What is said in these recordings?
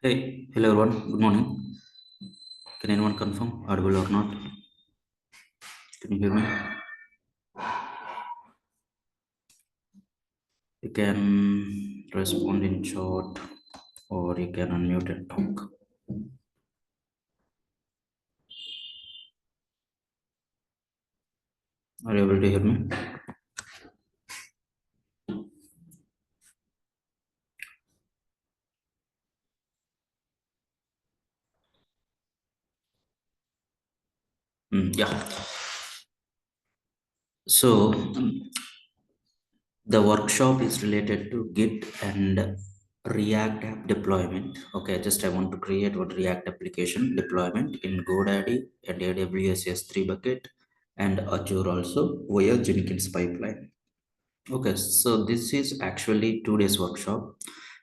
Hey, hello everyone. Good morning. Can anyone confirm audible or not? Can you hear me? You can respond in chat or you can unmute and talk. Are you able to hear me? Yeah. So the workshop is related to Git and React app deployment. Okay, just I want to create one React application deployment in GoDaddy and AWS S3 bucket and Azure also via Jenkins pipeline. Okay, so this is actually 2 days workshop,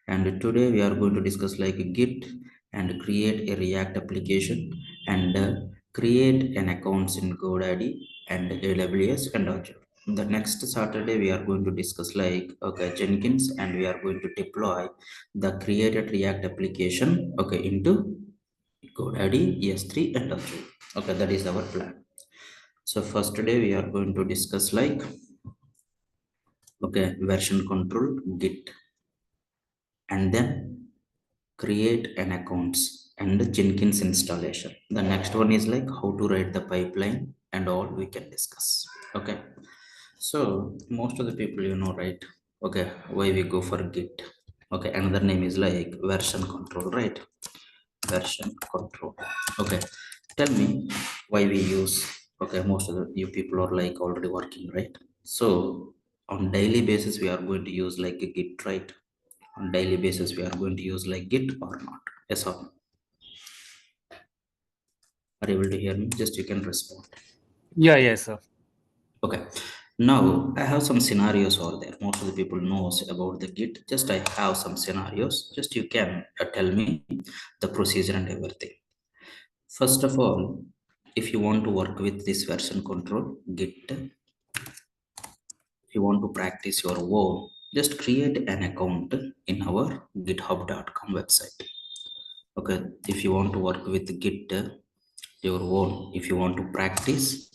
and today we are going to discuss like Git and create a React application and create an accounts in GoDaddy and AWS and Azure. The next Saturday we are going to discuss like okay Jenkins and we are going to deploy the created React application okay into GoDaddy, ES3 and Azure. Okay, that is our plan. So first today we are going to discuss like okay version control Git and then create an accounts and the Jenkins installation. The next one is like how to write the pipeline and all we can discuss. Okay. So most of the people right? Okay, why we go for Git? Okay, another name is like version control, right? Version control. Okay. Tell me why we use okay, most of the you people are like already working, right? So on daily basis we are going to use like a Git, right? On daily basis we are going to use like Git or not? Yes or no? Are you able to hear me? Just you can respond. Yeah, yes, sir. Okay. Now I have some scenarios over there. Most of the people knows about the Git. Just I have some scenarios. Just you can tell me the procedure and everything. First of all, if you want to work with this version control Git, if you want to practice your own, just create an account in our github.com website. Okay, if you want to work with Git your own, if you want to practice,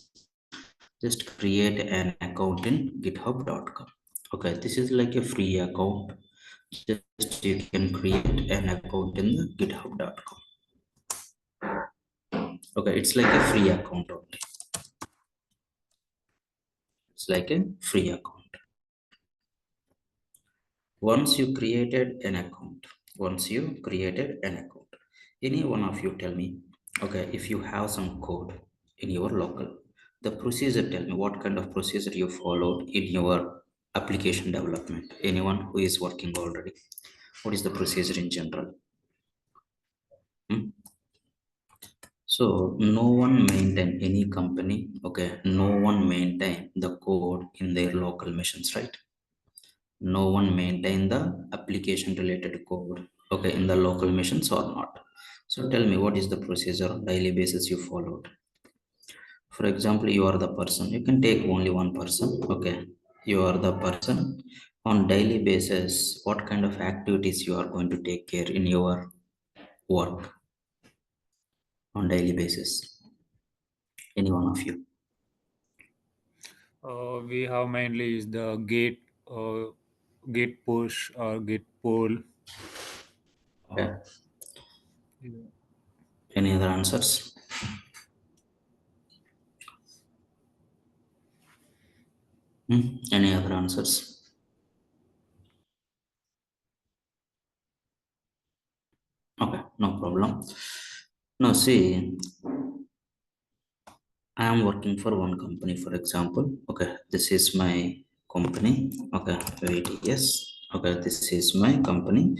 just create an account in github.com. Okay, this is like a free account. Just you can create an account in the github.com. Okay, it's like a free account only. It's like a free account. Once you created an account, once you created an account, any one of you tell me, okay, if you have some code in your local, the procedure, tell me what kind of procedure you followed in your application development. Anyone who is working already, what is the procedure in general? Hmm? So no one maintain any company, okay, no one maintain the code in their local machines, right? No one maintain the application related code okay in the local machines or not. So tell me what is the procedure on daily basis you followed. For example, you are the person, you can take only one person. Okay, you are the person. On daily basis, what kind of activities you are going to take care in your work on daily basis? Any one of you? We have mainly is the gate push or gate pull. Uh, Okay, yeah. any other answers? Any other answers? Okay, no problem. Now see, I am working for one company, for example. Okay, this is my company. Okay, wait, yes. Okay, this is my company.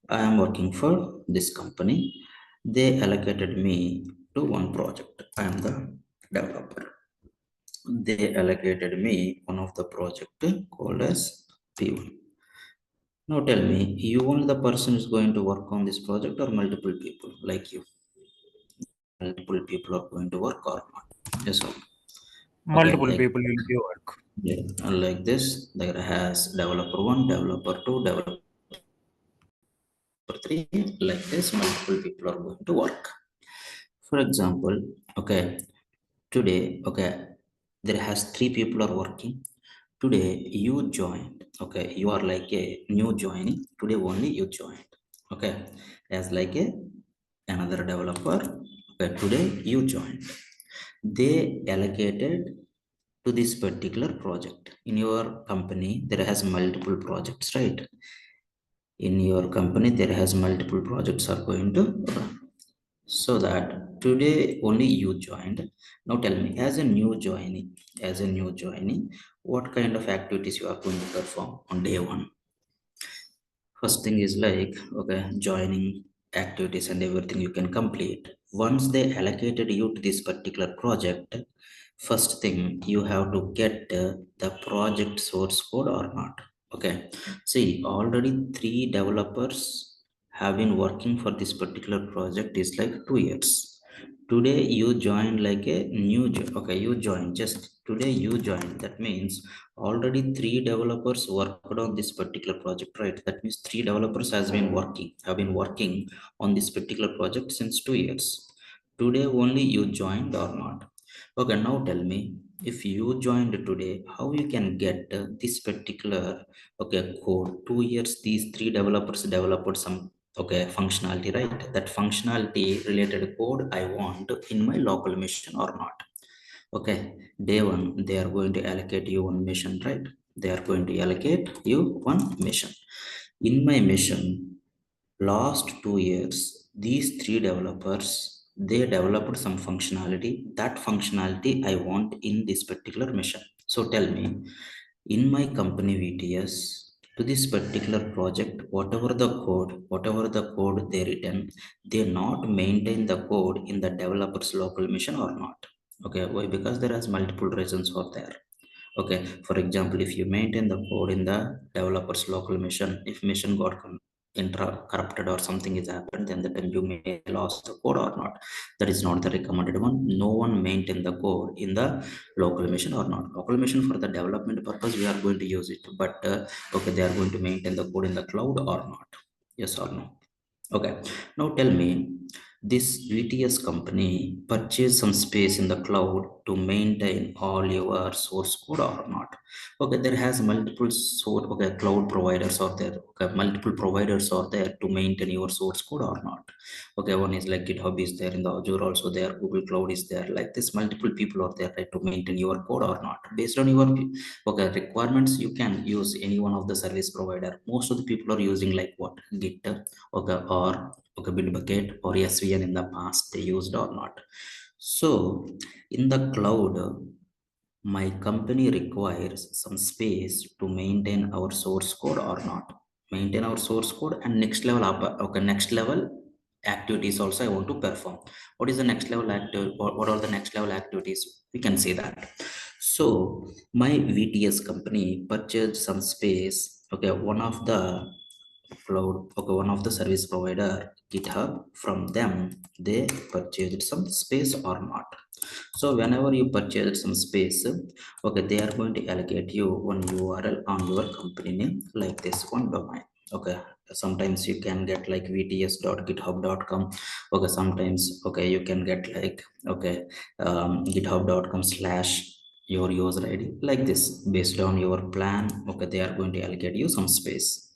I am working for this company. They allocated me to one project. I am the developer. They allocated me one of the project called as P1. Now tell me, you only the person is going to work on this project or multiple people like you? Multiple people are going to work or not? Yes, sir. Okay, Multiple like people will be work. yeah, like this, there has developer one, developer two, developer for 3, like this multiple people are going to work. For example, okay, today, okay, there has 3 people are working. Today you joined, okay, you are like a new joining. Today only you joined, okay, as like a another developer. Okay, today you joined. They allocated to this particular project. In your company there has multiple projects, right? In your company there has multiple projects are going to run. So that today only you joined. Now tell me, as a new joinee, what kind of activities you are going to perform on day one? First thing is like, okay, joining activities and everything you can complete. Once they allocated you to this particular project, first thing you have to get the project source code or not. Okay, see, already 3 developers have been working for this particular project is like 2 years. Today you joined like a okay, you joined just today, you joined. That means already 3 developers worked on this particular project, right? That means 3 developers have been working on this particular project since 2 years. Today only you joined or not? Okay, now tell me, if you joined today, how you can get this particular, okay, code? 2 years these 3 developers developed some, okay, functionality, right? That functionality related code I want in my local machine or not? Okay, day one they are going to allocate you one mission, right? They are going to allocate you one mission. In my mission, last 2 years, these 3 developers, they developed some functionality. That functionality I want in this particular mission. So tell me, in my company VTS, to this particular project, whatever the code they written, they not maintain the code in the developer's local machine or not? Okay, why? Because there is multiple reasons for there. Okay, for example, if you maintain the code in the developer's local machine, if machine got corrupted or something is happened, then the time you may lost the code or not. That is not the recommended one. No one maintain the code in the local machine or not. Local machine for the development purpose we are going to use it, but okay, they are going to maintain the code in the cloud or not? Yes or no? Okay, now tell me, this VTS company purchase some space in the cloud to maintain all your source code or not? Okay, there has multiple source, okay, cloud providers are there. Okay, multiple providers are there to maintain your source code or not? Okay, one is like GitHub is there, in the Azure also there, Google Cloud is there. Like this, multiple people are there, right, to maintain your code or not? Based on your, okay, requirements, you can use any one of the service provider. Most of the people are using like what, Git, okay, or okay, Bitbucket or SVN in the past they used or not. So in the cloud, my company requires some space to maintain our source code or not? Maintain our source code and next level up, okay, next level activities also I want to perform. What is the next level active? What are the next level activities? We can say that. So my VTS company purchased some space. Okay, one of the cloud, okay, one of the service provider GitHub, from them they purchased some space or not? So whenever you purchase some space, okay, they are going to allocate you one URL on your company name, like this one domain. Okay, sometimes you can get like vts.github.com. Okay, sometimes, okay, you can get like, okay, github.com slash your user ID, like this. Based on your plan, okay, they are going to allocate you some space.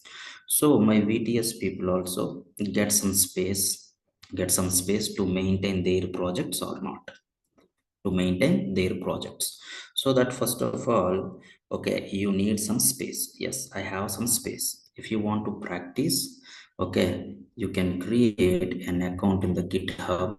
So my VTS people also get some space to maintain their projects or not? To maintain their projects. So that first of all, okay, you need some space. Yes, I have some space. If you want to practice, okay, you can create an account in the GitHub,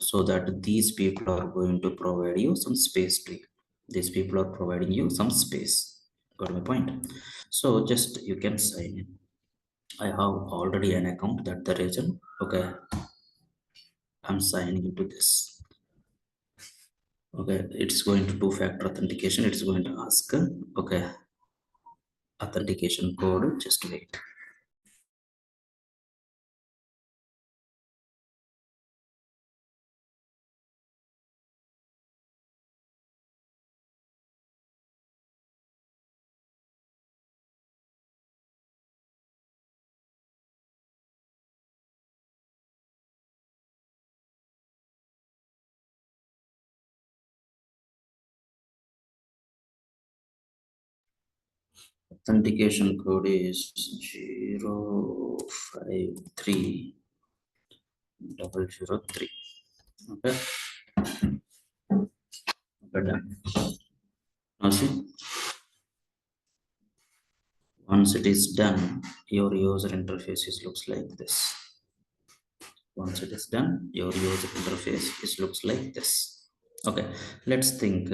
so that these people are going to provide you some space to you. These people are providing you some space. Got my point? So just you can sign in. I have already an account, that the reason. Okay, I'm signing into this. Okay, it's going to two-factor authentication. It's going to ask, okay, authentication code. Just wait. Authentication code is 053003. Okay, okay, done. Now see, once it is done, your user interface looks like this. Once it is done, your user interface looks like this. Okay, let's think.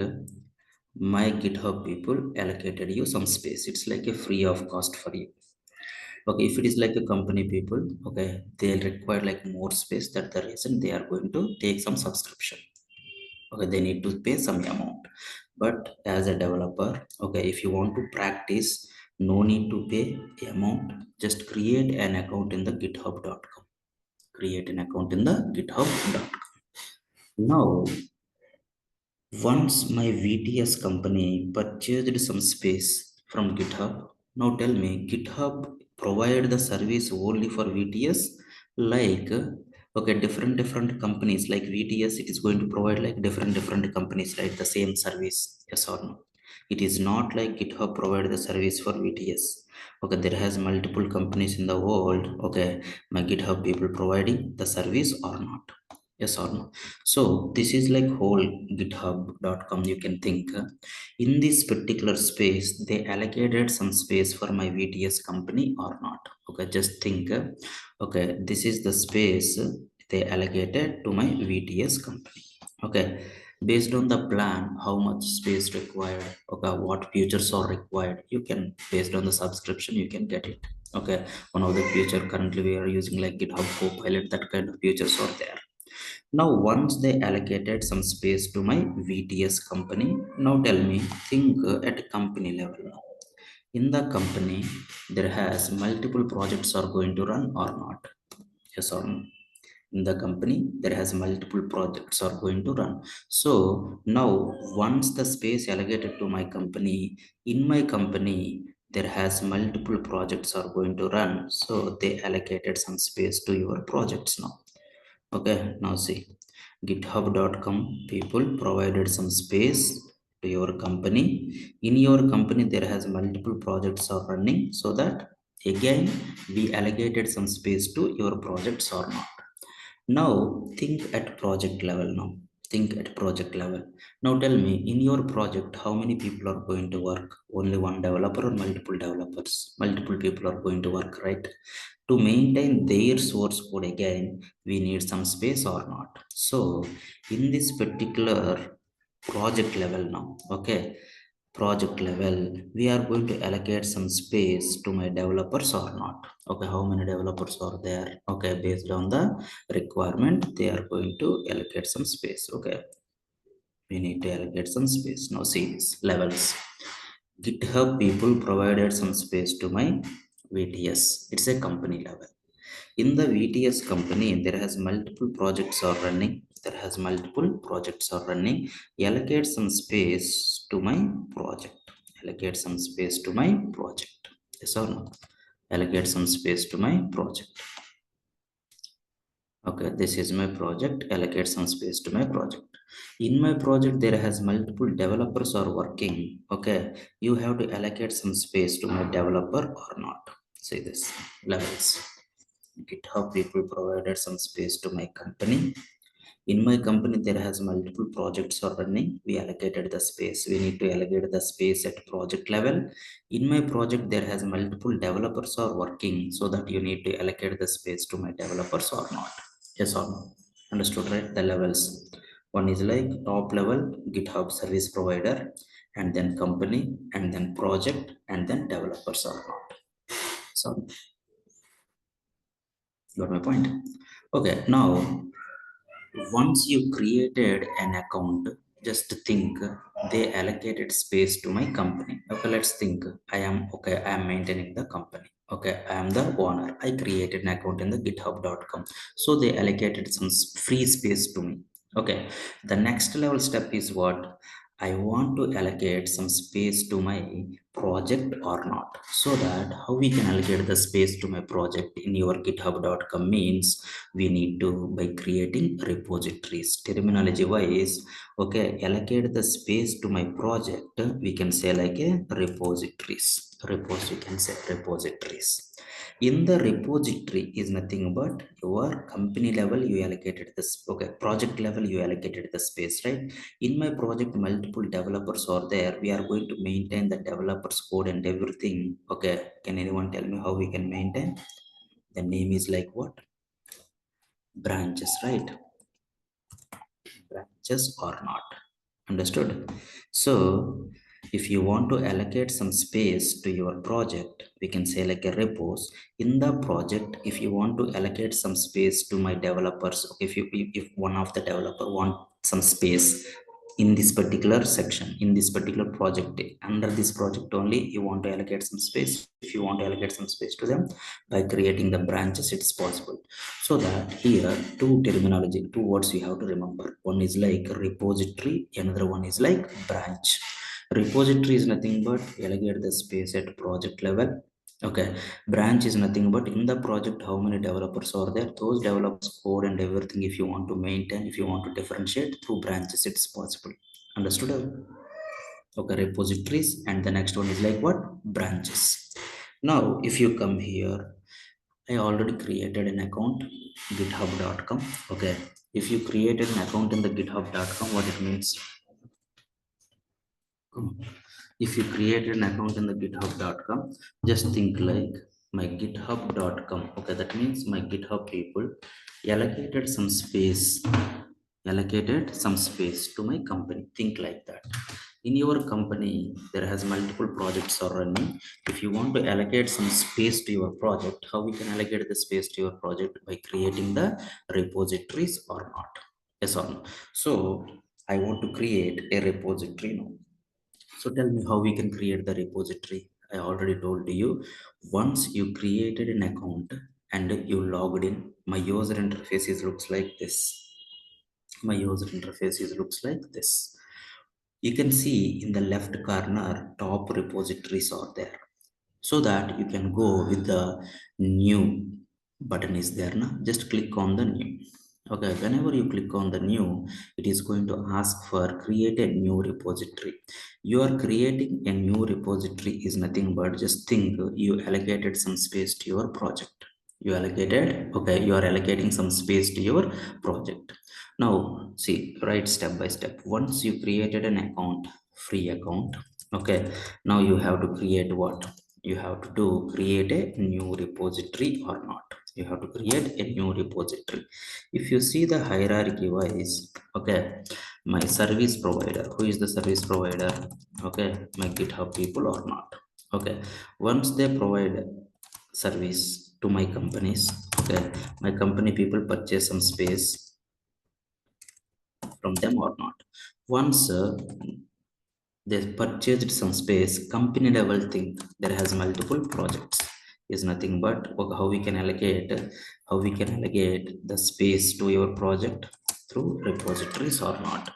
My GitHub people allocated you some space. It's like a free of cost for you. Okay, if it is like a company people, okay, they'll require like more space. That's the reason they are going to take some subscription. Okay, they need to pay some amount. But as a developer, okay, if you want to practice, no need to pay amount. Just create an account in the github.com. Create an account in the github.com. Now, once my VTS company purchased some space from GitHub, now tell me, GitHub provide the service only for VTS, like okay, different companies like VTS, it is going to provide like different companies, right? The same service, yes or no? It is not like GitHub provide the service for VTS. Okay, there has multiple companies in the world. Okay, my GitHub people providing the service or not? Yes or no? So this is like whole github.com. You can think in this particular space, they allocated some space for my VTS company or not. Okay, just think. Okay, this is the space they allocated to my VTS company. Okay, based on the plan, how much space required, okay, what features are required, you can, based on the subscription, you can get it. Okay, one of the feature currently we are using like GitHub Copilot, that kind of features are there. Now, once they allocated some space to my VTS company, now tell me, think at company level now. In the company, there has multiple projects are going to run or not? Yes or no? In the company, there has multiple projects are going to run. So now, once the space allocated to my company, in my company, there has multiple projects are going to run. So they allocated some space to your projects now. Okay, now see, github.com people provided some space to your company. In your company, there has multiple projects are running, so that again we allocated some space to your projects or not. Now think at project level now. Think at project level. Now tell me, in your project, how many people are going to work? Only one developer or multiple developers? Multiple people are going to work, right? To maintain their source code again, we need some space or not. So in this particular project level now, okay, project level, we are going to allocate some space to my developers or not. Okay, how many developers are there? Okay, based on the requirement, they are going to allocate some space. Okay, we need to allocate some space. Now see this levels. GitHub people provided some space to my VTS. It's a company level. In the VTS company, there has multiple projects are running. There has multiple projects are running. Allocate some space to my project. Allocate some space to my project. Yes or no? Allocate some space to my project. Okay, this is my project. Allocate some space to my project. In my project, there has multiple developers are working. Okay, you have to allocate some space to my developer or not. See this levels. GitHub people provided some space to my company. In my company, there has multiple projects are running. We allocated the space. We need to allocate the space at project level. In my project, there has multiple developers are working, so that you need to allocate the space to my developers or not. Yes or no? Understood, right? The levels. One is like top level GitHub service provider, and then company, and then project, and then developers or not. So, got my point? Okay, now once you created an account, just think they allocated space to my company. Okay, let's think I am maintaining the company. Okay, I am the owner. I created an account in the github.com. So they allocated some free space to me. Okay, the next level step is what? I want to allocate some space to my project or not. So that how we can allocate the space to my project in your github.com means we need to by creating repositories. Terminology wise, okay, allocate the space to my project, we can say like a repositories. repos, you can say repositories. In the repository is nothing but your company level you allocated this, okay, project level you allocated the space, right? In my project multiple developers are there, we are going to maintain the developers code and everything. Okay, can anyone tell me how we can maintain? The name is like what? Branches, right? Branches or not. Understood? So if you want to allocate some space to your project, we can say like a repos. In the project, if you want to allocate some space to my developers, okay, if one of the developer want some space in this particular section, in this particular project, under this project only you want to allocate some space, if you want to allocate some space to them by creating the branches, it's possible. So that here two terminology, two words you have to remember. One is like repository, another one is like branch. Repository is nothing but allocate the space at project level. Okay, branch is nothing but in the project how many developers are there, those developers code and everything, if you want to maintain, if you want to differentiate through branches, it's possible. Understood? Okay, repositories, and the next one is like what? Branches. Now if you come here, I already created an account, github.com. Okay, if you created an account in the github.com, what it means? If you created an account in the github.com, just think like my github.com. Okay, that means my GitHub people allocated some space, allocated some space to my company. Think like that. In your company there has multiple projects are running. If you want to allocate some space to your project, how we can allocate the space to your project? By creating the repositories or not? Yes or no? So I want to create a repository now. So tell me how we can create the repository. I already told you, once you created an account and you logged in, my user interface is looks like this. My user interface is looks like this. You can see in the left corner top repositories are there, so that you can go with the new button is there now. Just click on the new. Okay, whenever you click on the new, it is going to ask for create a new repository. You are creating a new repository is nothing but, just think, you allocated some space to your project. You allocated, okay, you are allocating some space to your project. Now see, right, step by step. Once you created an account, free account, okay, now you have to create what? You have to do create a new repository or not? You have to create a new repository. If you see the hierarchy wise, okay, my service provider, who is the service provider? Okay, my GitHub people or not? Okay, once they provide service to my companies, okay, my company people purchase some space from them or not? Once they purchased some space, company level thing, there has multiple projects, is nothing but how we can allocate, how we can allocate the space to your project through repositories or not?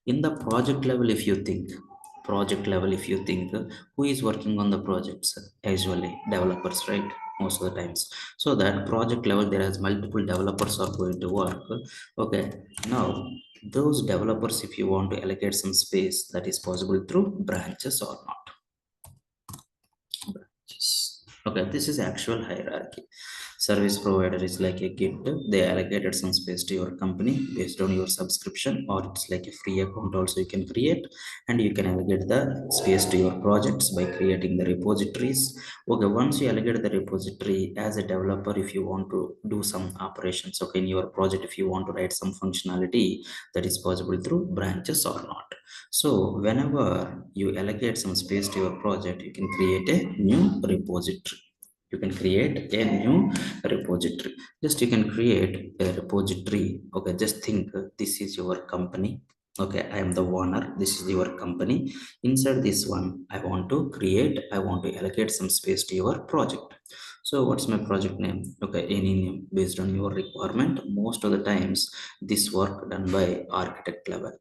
In the project level, if you think, project level if you think, who is working on the projects? Usually developers, right? Most of the times. So that project level there has multiple developers are going to work. Okay, now those developers, if you want to allocate some space, that is possible through branches or not? Branches. Okay, this is actual hierarchy. Service provider is like a gift, they allocated some space to your company based on your subscription, or it's like a free account also you can create, and you can allocate the space to your projects by creating the repositories. Okay, once you allocate the repository, as a developer, if you want to do some operations, okay, in your project, if you want to write some functionality, that is possible through branches or not? So whenever you allocate some space to your project, you can create a new repository. You can create a new repository. Just you can create a repository. Okay, just think, this is your company. Okay, I am the owner, this is your company. Inside this one, I want to allocate some space to your project. So what's my project name? Okay, any name based on your requirement. Most of the times this work done by architect level.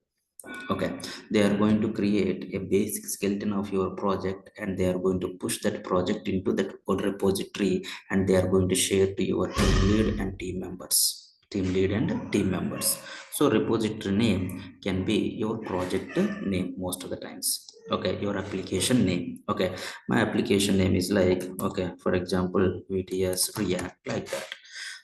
Okay, they are going to create a basic skeleton of your project, and they are going to push that project into that old repository, and they are going to share to your team lead and team members. Team lead and team members. So repository name can be your project name most of the times. Okay, your application name. Okay, my application name is like, okay, for example, VTS React, like that.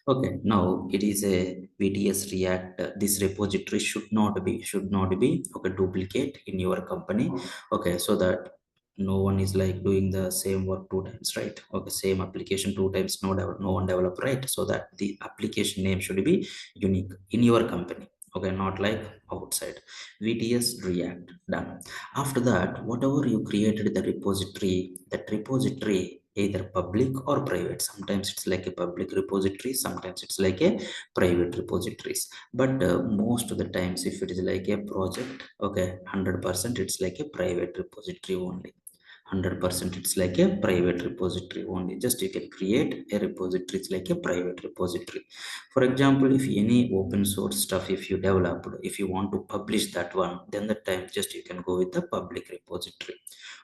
Okay, now it is a VTS React. This repository should not be okay duplicate in your company. Okay, so that no one is like doing the same work two times, right? Okay, same application two times, no one develop, right? So that the application name should be unique in your company. Okay, not like outside. VTS React, done. After that, whatever you created the repository, that repository either public or private. Sometimes it's like a public repository, sometimes it's like a private repositories. But most of the times, if it is like a project, okay, 100% it's like a private repository only. 100% it's like a private repository only. Just you can create a repository, it's like a private repository. For example, if any open source stuff, if you developed, if you want to publish that one, then the time just you can go with the public repository.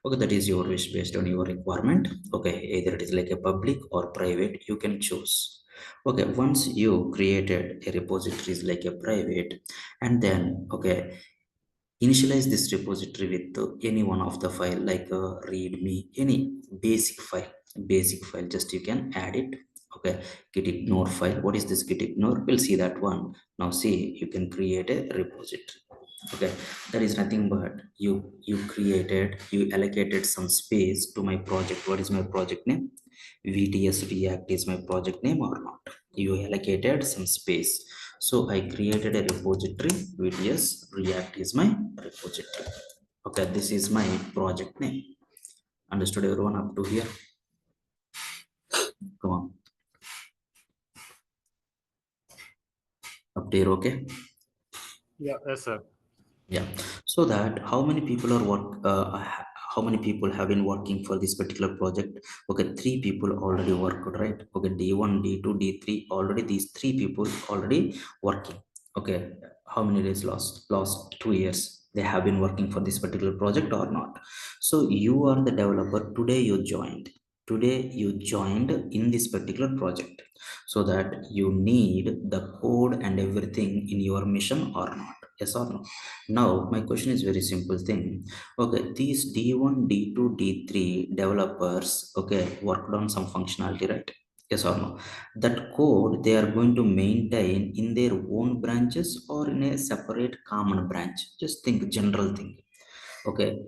Okay, that is your wish based on your requirement. Okay, either it is like a public or private, you can choose. Okay, once you created a repository is like a private, and then okay, initialize this repository with any one of the file, like readme, any basic file, just you can add it. Okay, git ignore file. What is this git ignore? We'll see that one. Now see, you can create a repository. Okay, that is nothing but you allocated some space to my project. What is my project name? VTS React is my project name or not? You allocated some space. So I created a repository. VTS React is my repository. Okay, this is my project name. Understood everyone up to here? Come on, up to here, okay? Yeah, yes, sir. Yeah. So that how many people are how many people have been working for this particular project? Okay, three people already worked, right? Okay, D1, D2, D3, already these three people already working. Okay, how many days lost? Lost 2 years. They have been working for this particular project or not? So you are the developer. Today you joined. Today you joined in this particular project. So that you need the code and everything in your mission or not? Yes or no? Now, my question is very simple thing. Okay, these D1, D2, D3 developers, okay, worked on some functionality, right? Yes or no? That code they are going to maintain in their own branches or in a separate common branch. Just think general thing. Okay,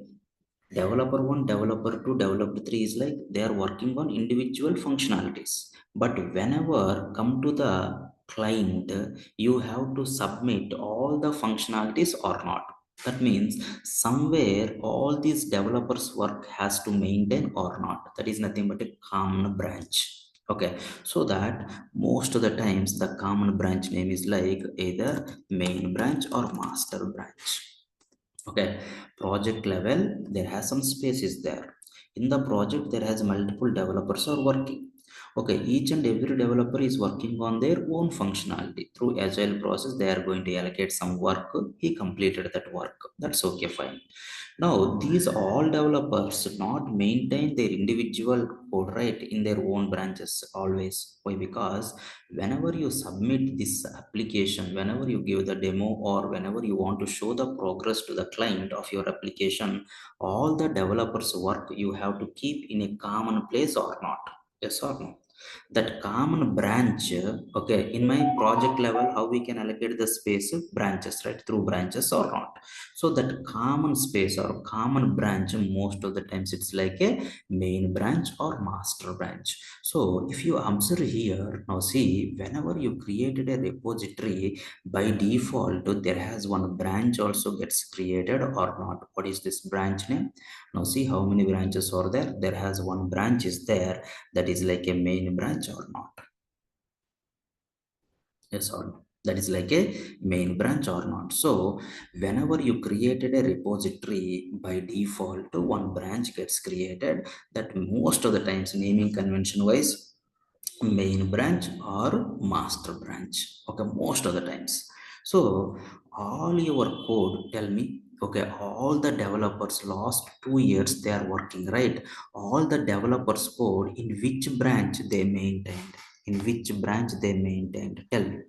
developer 1, developer 2, developer 3 is like they are working on individual functionalities. But whenever come to the client, you have to submit all the functionalities or not. That means somewhere all these developers work has to maintain or not. That is nothing but a common branch. Okay, so that most of the times the common branch name is like either main branch or master branch. Okay, project level there has some spaces there. In the project there has multiple developers are working. Okay, each and every developer is working on their own functionality. Through agile process they are going to allocate some work. He completed that work, that's okay, fine. Now these all developers not maintain their individual code, right, in their own branches always. Why? Because whenever you submit this application, whenever you give the demo, or whenever you want to show the progress to the client of your application, all the developers work you have to keep in a common place or not? Yes or no? That common branch, okay, in my project level how we can allocate the space of branches, right, through branches or not? So that common space or common branch, most of the times it's like a main branch or master branch. So if you observe here, now see, whenever you created a repository, by default there has one branch also gets created or not? What is this branch name? Now see how many branches are there. There has one branch is there, that is like a main branch or not? Yes or no? That is like a main branch or not? So whenever you created a repository, by default one branch gets created. That most of the times naming convention wise, main branch or master branch. Okay, most of the times. So all your code, tell me, okay, all the developers last 2 years they are working, right? All the developers code in which branch they maintained? In which branch they maintained? Tell me.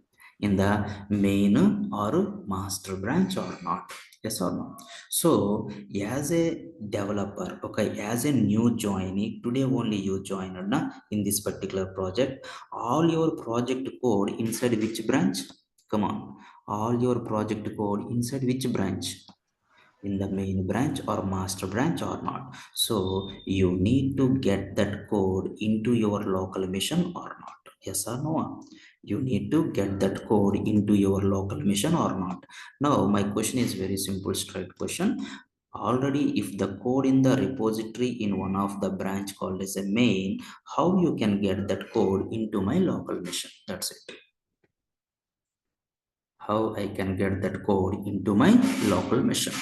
in the main or master branch or not? Yes or no? So as a developer, okay, as a new joinee, today only you joined na, in this particular project, all your project code inside which branch? Come on, all your project code inside which branch? In the main branch or master branch or not? So you need to get that code into your local machine or not? Yes or no? You need to get that code into your local machine or not? Now my question is very simple, straight question. Already if the code in the repository in one of the branch called as a main, how you can get that code into my local machine? That's it. How I can get that code into my local machine?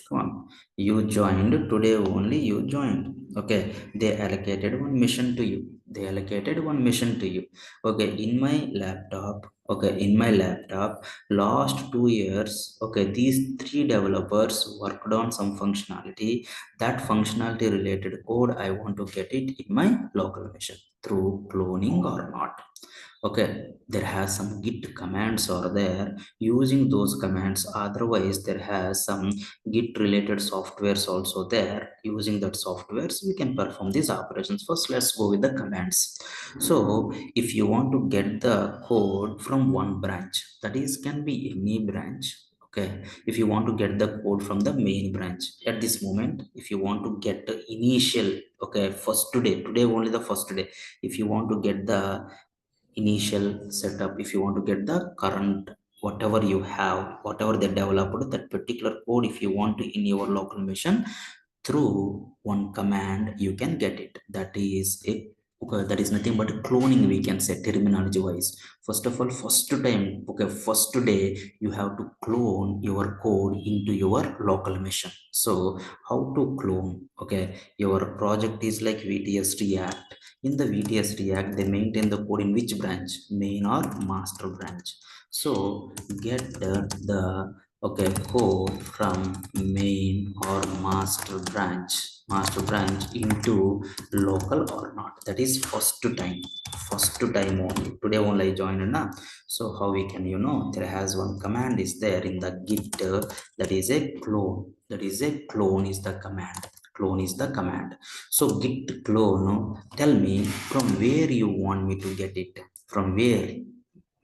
Come on, you joined today only, you joined. Okay, they allocated one mission to you. They allocated one mission to you. Okay, in my laptop. Okay, in my laptop, last 2 years. Okay, these three developers worked on some functionality. That functionality related code, I want to get it in my local machine through cloning or not? Okay, there has some git commands are there, using those commands. Otherwise there has some git related softwares also there, using that softwares we can perform these operations. First let's go with the commands. So if you want to get the code from one branch, that is can be any branch. Okay, if you want to get the code from the main branch at this moment, if you want to get the initial, okay, first today only the first day, if you want to get the initial setup, if you want to get the current whatever you have, whatever they developed, that particular code, if you want to in your local machine, through one command you can get it. That is a, okay, that is nothing but cloning, we can say terminology wise. First of all, first time, okay, first day you have to clone your code into your local machine. So how to clone? Okay, your project is like VTS React. In the VTS React, they maintain the code in which branch? Main or master branch. So get the okay code from main or master branch into local or not? That is first time only. Today only I joined na. So how we can, there has one command is there in the git, that is a clone. That is a clone is the command. Clone is the command. So git clone, tell me from where you want me to get it, from where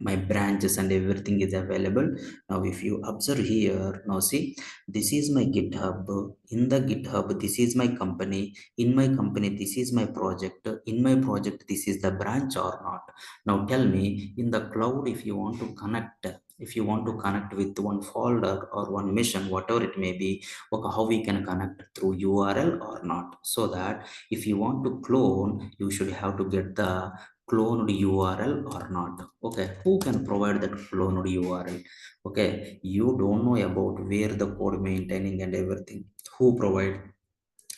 my branches and everything is available. Now if you observe here, now see, this is my GitHub. In the GitHub, this is my company. In my company, this is my project. In my project, this is the branch or not? Now tell me, in the cloud, if you want to connect, if you want to connect with one folder or one mission, whatever it may be, okay, how we can connect through URL or not? So that if you want to clone, you should have to get the cloned URL or not? Okay, who can provide that cloned URL? Okay, you don't know about where the code maintaining and everything. Who provide?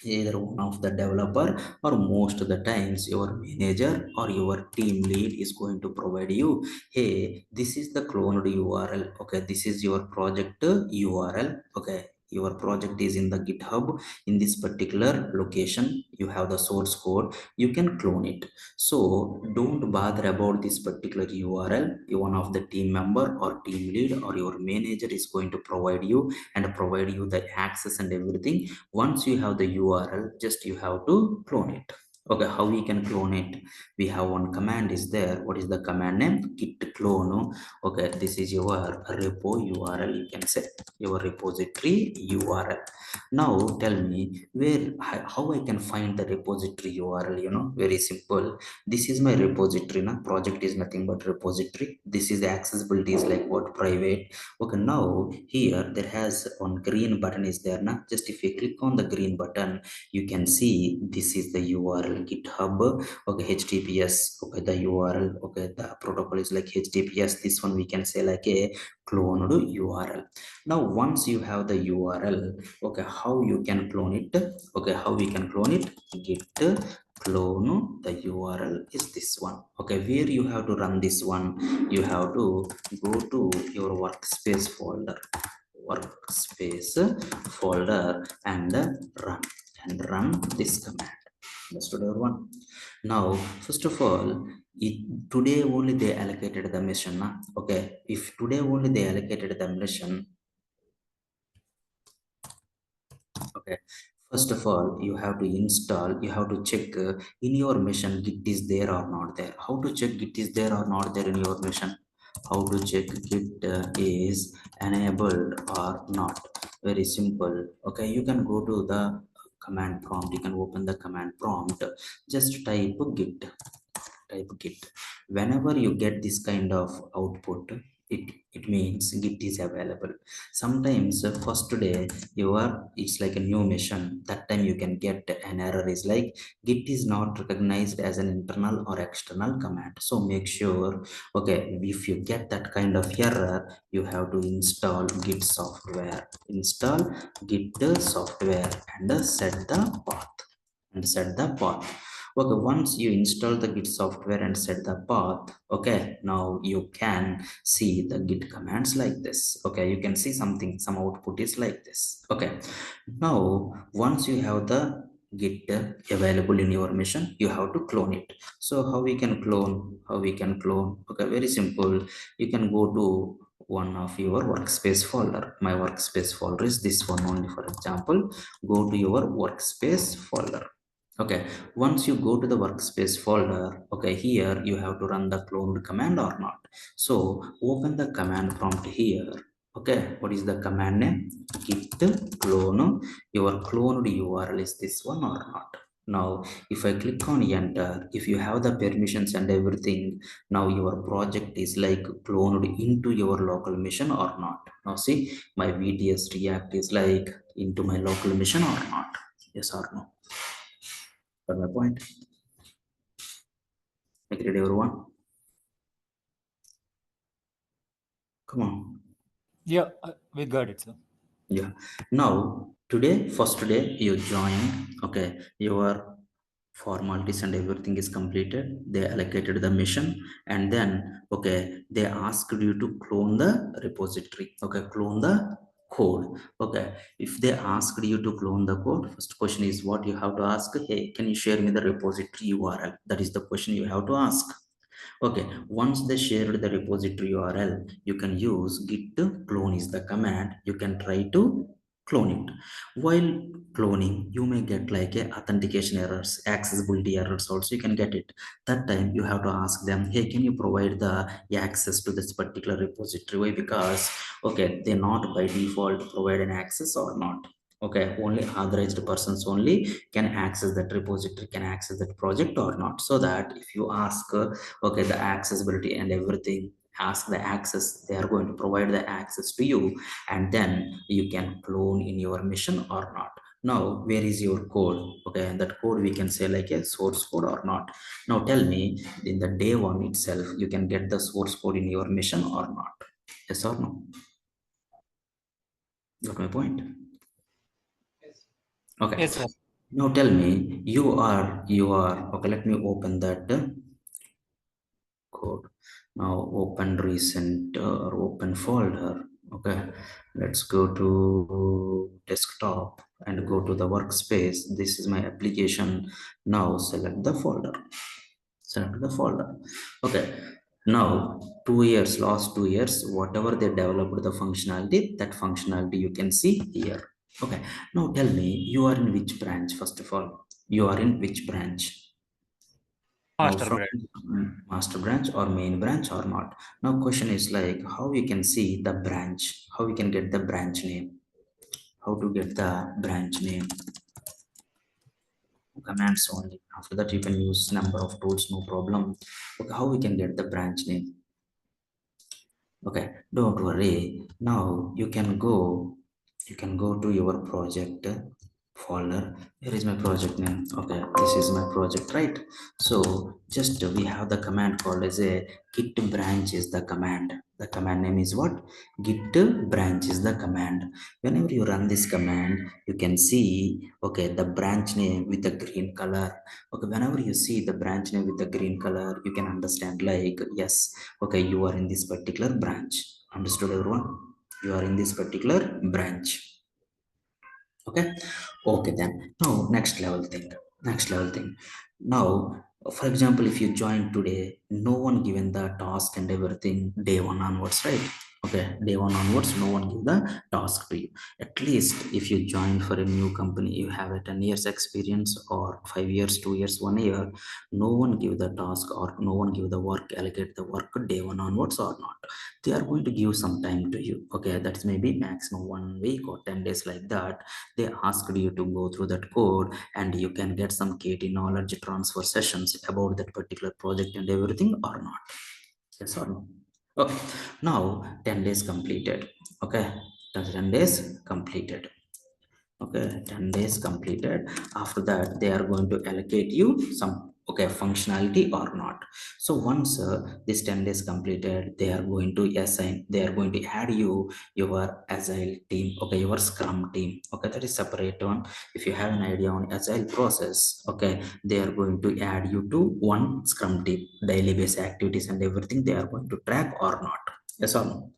Either one of the developer, or most of the times your manager or your team lead is going to provide you, hey, this is the cloned URL. Okay, this is your project URL. Okay, your project is in the GitHub in this particular location, you have the source code, you can clone it. So don't bother about this particular URL. One of the team member or team lead or your manager is going to provide you and provide you the access and everything. Once you have the URL, just you have to clone it. Okay, how we can clone it? We have one command is there. What is the command name? Git clone. Okay, this is your repo URL, you can say your repository URL. Now tell me where, how I can find the repository URL? Very simple. This is my repository. Now project is nothing but repository. This is the accessibility is like what? Private. Okay, now here there has one green button is there now. Just if you click on the green button, you can see this is the URL GitHub. Okay, HTTPS. Okay, the URL. Okay, the protocol is like HTTPS. This one we can say like a cloned URL. Now once you have the URL, okay, how you can clone it? Okay, how we can clone it? Git clone the URL is this one. Okay, where you have to run this one? You have to go to your workspace folder and run this command. Understood everyone? Now first of all, today only they allocated the mission, na? Okay, if today only they allocated the mission, okay, first of all you have to install, you have to check in your mission git is there or not there. How to check git is there or not there in your mission? How to check git is enabled or not? Very simple. Okay, you can go to the command prompt, you can open the command prompt, just type git. Whenever you get this kind of output, it means git is available. Sometimes first day you are, it's like a new mission, that time you can get an error is like git is not recognized as an internal or external command. So make sure, okay, if you get that kind of error, you have to install git software, install git software and set the path. Okay, once you install the git software and set the path, okay, now you can see the git commands like this. Okay, you can see something, some output is like this. Okay, now once you have the git available in your machine, you have to clone it. So how we can clone, okay, very simple. You can go to one of your workspace folder. My workspace folder is this one only, for example. Go to your workspace folder. Okay, once you go to the workspace folder, okay, here you have to run the cloned command or not. So open the command prompt here. Okay, what is the command name? Git clone. Your cloned URL is this one or not? Now, if I click on enter, if you have the permissions and everything, now your project is like cloned into your local machine or not. Now see, my VTS React is like into my local machine or not? Yes or no? Got my point? Agreed, everyone? Come on. Yeah, we got it, sir. Yeah. Now, today, first day, you join. Okay. Your formalities and everything is completed. They allocated the mission. And then, okay, they asked you to clone the repository. Okay. Clone the code. Okay. If they asked you to clone the code, first question is what you have to ask. Hey, can you share me the repository URL? That is the question you have to ask. Okay, once they shared the repository URL, you can use git clone is the command. You can try to clone it. While cloning, you may get like a authentication errors, accessibility errors also you can get it. That time you have to ask them, hey, can you provide the access to this particular repository? Why? Because, okay, they not by default provide an access or not. Okay, only authorized persons only can access that repository, can access that project or not. So that if you ask okay, the accessibility and everything, ask the access, they are going to provide the access to you, and then you can clone in your mission or not. Now where is your code? Okay, and that code we can say like a source code or not. Now tell me, in the day one itself you can get the source code in your mission or not? Yes or no? Got my point? Okay, Yes, sir. now tell me, you are okay, let me open that code. Now open recent or open folder. Okay, let's go to desktop and go to the workspace. This is my application. Now select the folder, okay. Now 2 years, last 2 years, whatever they developed the functionality, that functionality you can see here. Okay, now tell me, you are in which branch? First of all, you are in which branch? Now Master from brand. master branch or main branch or not? Now question is like how we can see the branch, how we can get the branch name, how to get the branch name? Commands only. After that you can use number of tools, no problem. Okay, how we can get the branch name? Okay, don't worry. Now you can go to your project folder. Here is my project name. Okay, this is my project, right? So just we have the command called as a git branch is the command. The command name is what? Git branch is the command. Whenever you run this command, you can see, okay, the branch name with the green color. Okay, whenever you see the branch name with the green color, you can understand like, yes, okay, you are in this particular branch. Understood, everyone? You are in this particular branch. Okay, okay, then now next level thing. Now For example, if you join today, no one given the task and everything day one onwards, right? Okay, day one onwards, no one give the task to you. At least if you join for a new company, you have a 10 years experience or 5 years, 2 years, 1 year, no one give the task or no one give the work, allocate the work day one onwards or not. They are going to give some time to you. Okay, that's maybe maximum 1 week or 10 days, like that. They asked you to go through that code, and you can get some KT knowledge transfer sessions about that particular project and everything or not. Yes or no? Okay. Now 10 days completed. Okay. 10 days completed. Okay, 10 days completed. After that, they are going to allocate you some, okay, functionality or not. So once this 10 days completed, they are going to assign, they are going to add you your agile team, okay, your scrum team. Okay, that is separate one. If you have an idea on agile process, okay, they are going to add you to one scrum team, daily base activities and everything they are going to track or not. Yes or no?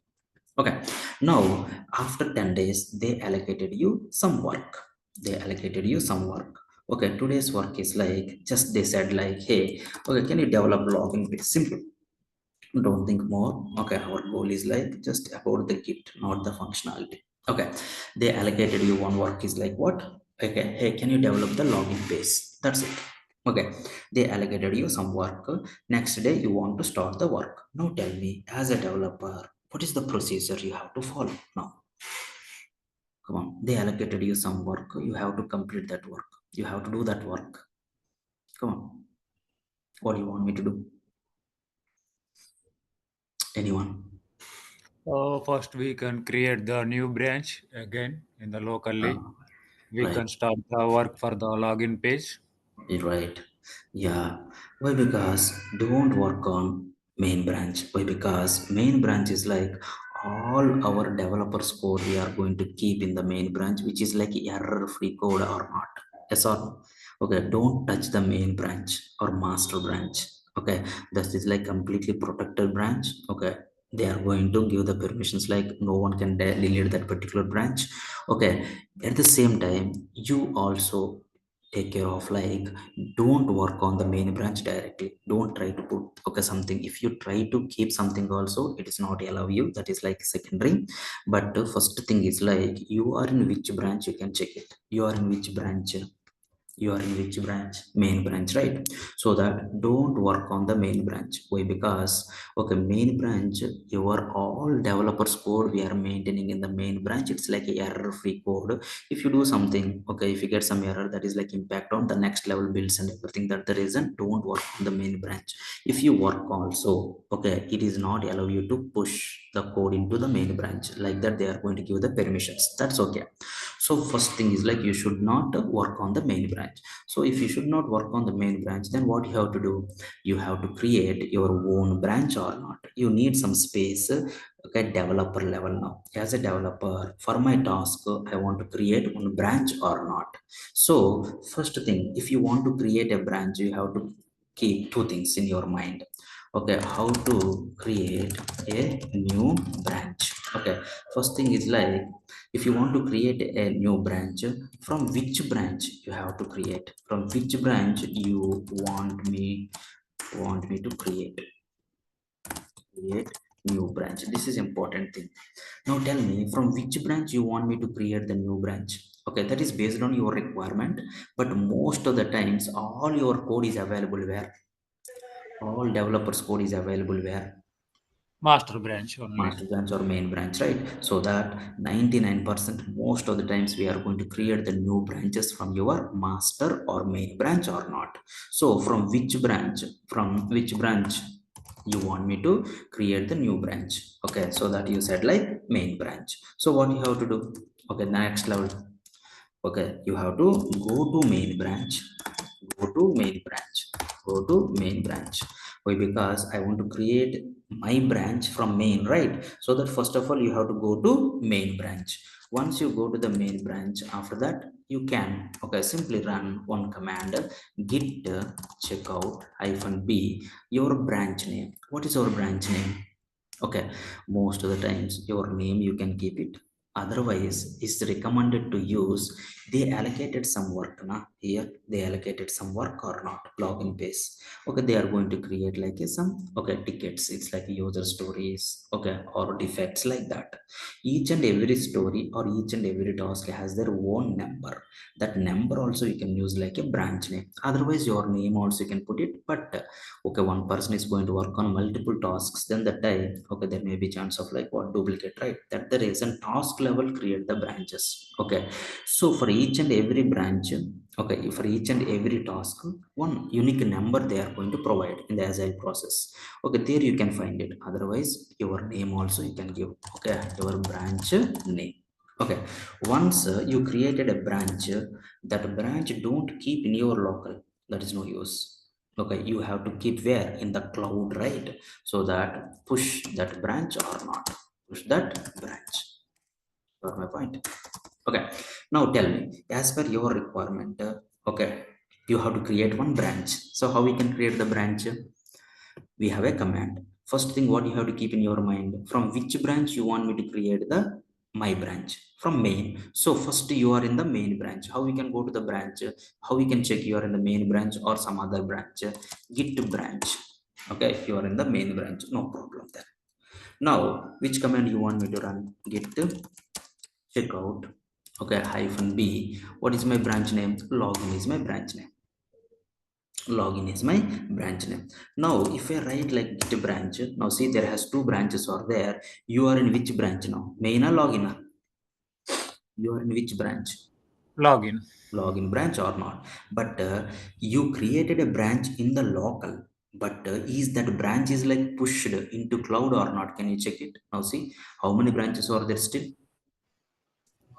Okay, now after 10 days, they allocated you some work. They allocated you some work. Okay, today's work is like, just they said like, hey, okay, can you develop logging bit? Simple. Don't think more. Okay, our goal is like just about the Git, not the functionality. Okay, they allocated you one work is like what? Okay, hey, can you develop the login base? That's it. Okay, they allocated you some work. Next day, you want to start the work. Now tell me, as a developer, what is the procedure you have to follow now? Come on, they allocated you some work. You have to complete that work. You have to do that work. Come on, what do you want me to do? Anyone? First, we can create the new branch again in the Uh, locally. We right. can start the work for the login page. You're right. Yeah. Why? Because don't work on main branch. Why? Because main branch is like all our developers code we are going to keep in the main branch, which is like error free code or not. Yes or no? Okay. Don't touch the main branch or master branch. Okay. That is like completely protected branch. Okay. They are going to give the permissions like no one can delete that particular branch. Okay. At the same time, you also take care of like, don't work on the main branch directly. Don't try to put, okay, something. If you try to keep something also, it is not allow you, that is like secondary. But first thing is like, you are in which branch, you can check it. You are in which branch? You are in which branch? Main branch, right? So that don't work on the main branch. Why? Because, okay, main branch, your all developers code we are maintaining in the main branch, it's like a error free code. If you do something, okay, if you get some error, that is like impact on the next level builds and everything. That the reason, don't work on the main branch. If you work also, okay, it is not allow you to push the code into the main branch. Like that, they are going to give the permissions. That's okay. So first thing is like, you should not work on the main branch. So if you should not work on the main branch, then what you have to do? You have to create your own branch or not. You need some space. Okay, developer level. Now as a developer, for my task, I want to create one branch or not. So first thing, if you want to create a branch, you have to keep two things in your mind. Okay, how to create a new branch. Okay, first thing is like, if you want to create a new branch, from which branch you have to create, from which branch you want me to create new branch. This is important thing. Now tell me, from which branch you want me to create the new branch. Okay, that is based on your requirement. But most of the times, all your code is available where? All developers code is available where? Master branch only. Master branch or main branch, right? So that 99% most of the times we are going to create the new branches from your master or main branch or not. So from which branch you want me to create the new branch? Okay, so that you said like main branch. So what you have to do? Okay, next level. Okay, you have to go to main branch. Go to main branch. Go to main branch. Why? Because I want to create my branch from main, right? So that first of all, you have to go to main branch. Once you go to the main branch, after that you can, okay, simply run one command, git checkout hyphen b, your branch name. What is your branch name? Okay, most of the times your name you can keep it. Otherwise, it's recommended to use, they allocated some work, na? here they allocated some work or not, login base. Okay, they are going to create like some, okay, tickets. It's like user stories, okay, or defects like that. Each and every story or each and every task has their own number. That number also you can use like a branch name. Otherwise your name also you can put it. But okay, one person is going to work on multiple tasks, then that time, okay, there may be chance of like what, duplicate, right? That the reason task level create the branches. Okay, so for each and every branch, okay, for each and every task, one unique number they are going to provide in the agile process. Okay, there you can find it. Otherwise your name also you can give, okay, your branch name. Okay, once you created a branch, that branch don't keep in your local, that is no use. Okay, you have to keep where, in the cloud, right? So that push that branch or not, push that branch. Got my point? Okay, now tell me, as per your requirement, okay, you have to create one branch. So how we can create the branch? We have a command. First thing what you have to keep in your mind, from which branch you want me to create the my branch. From main. So first you are in the main branch. How we can go to the branch? How we can check you are in the main branch or some other branch? Git branch. Okay, if you are in the main branch, no problem there. Now which command you want me to run? Git checkout, okay, hyphen b. What is my branch name? Login is my branch name. Login is my branch name. Now if I write like git branch, now see there has two branches are there. You are in which branch now? Main or login? You are in which branch? Login. Login branch or not? But you created a branch in the local. But is that branch is like pushed into cloud or not? Can you check it? Now see how many branches are there still?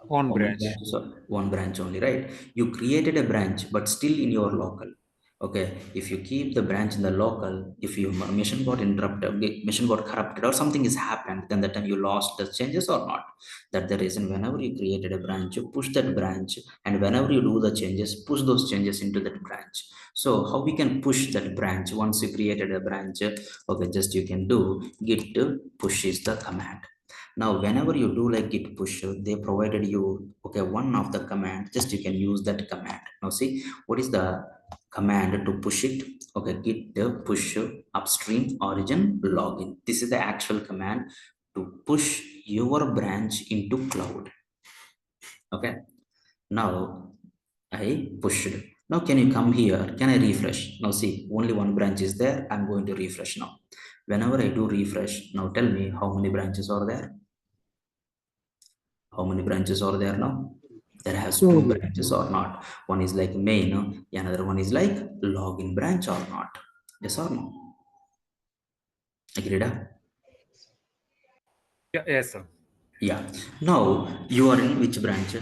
One How many branch. branches are one branch only, right? You created a branch, but still in your local. Okay, if you keep the branch in the local, if your mission got interrupted, mission got corrupted, or something has happened, then that time you lost the changes or not. That the reason whenever you created a branch, you push that branch, and whenever you do the changes, push those changes into that branch. So how we can push that branch once you created a branch? Okay, just you can do git push is the command. Now whenever you do like git push, they provided you, okay, one of the command, just you can use that command. Now see what is the command to push it. Okay, git push upstream origin login. This is the actual command to push your branch into cloud. Okay, now I pushed. Now can you come here? Can I refresh? Now see only one branch is there. I'm going to refresh now. Whenever I do refresh, now tell me how many branches are there. How many branches are there now? There has two Two. branches or not. One is like main, another one is like login branch or not. Yes or no? Agreed? Yeah, yes, sir. Yeah. Now you are in which branch?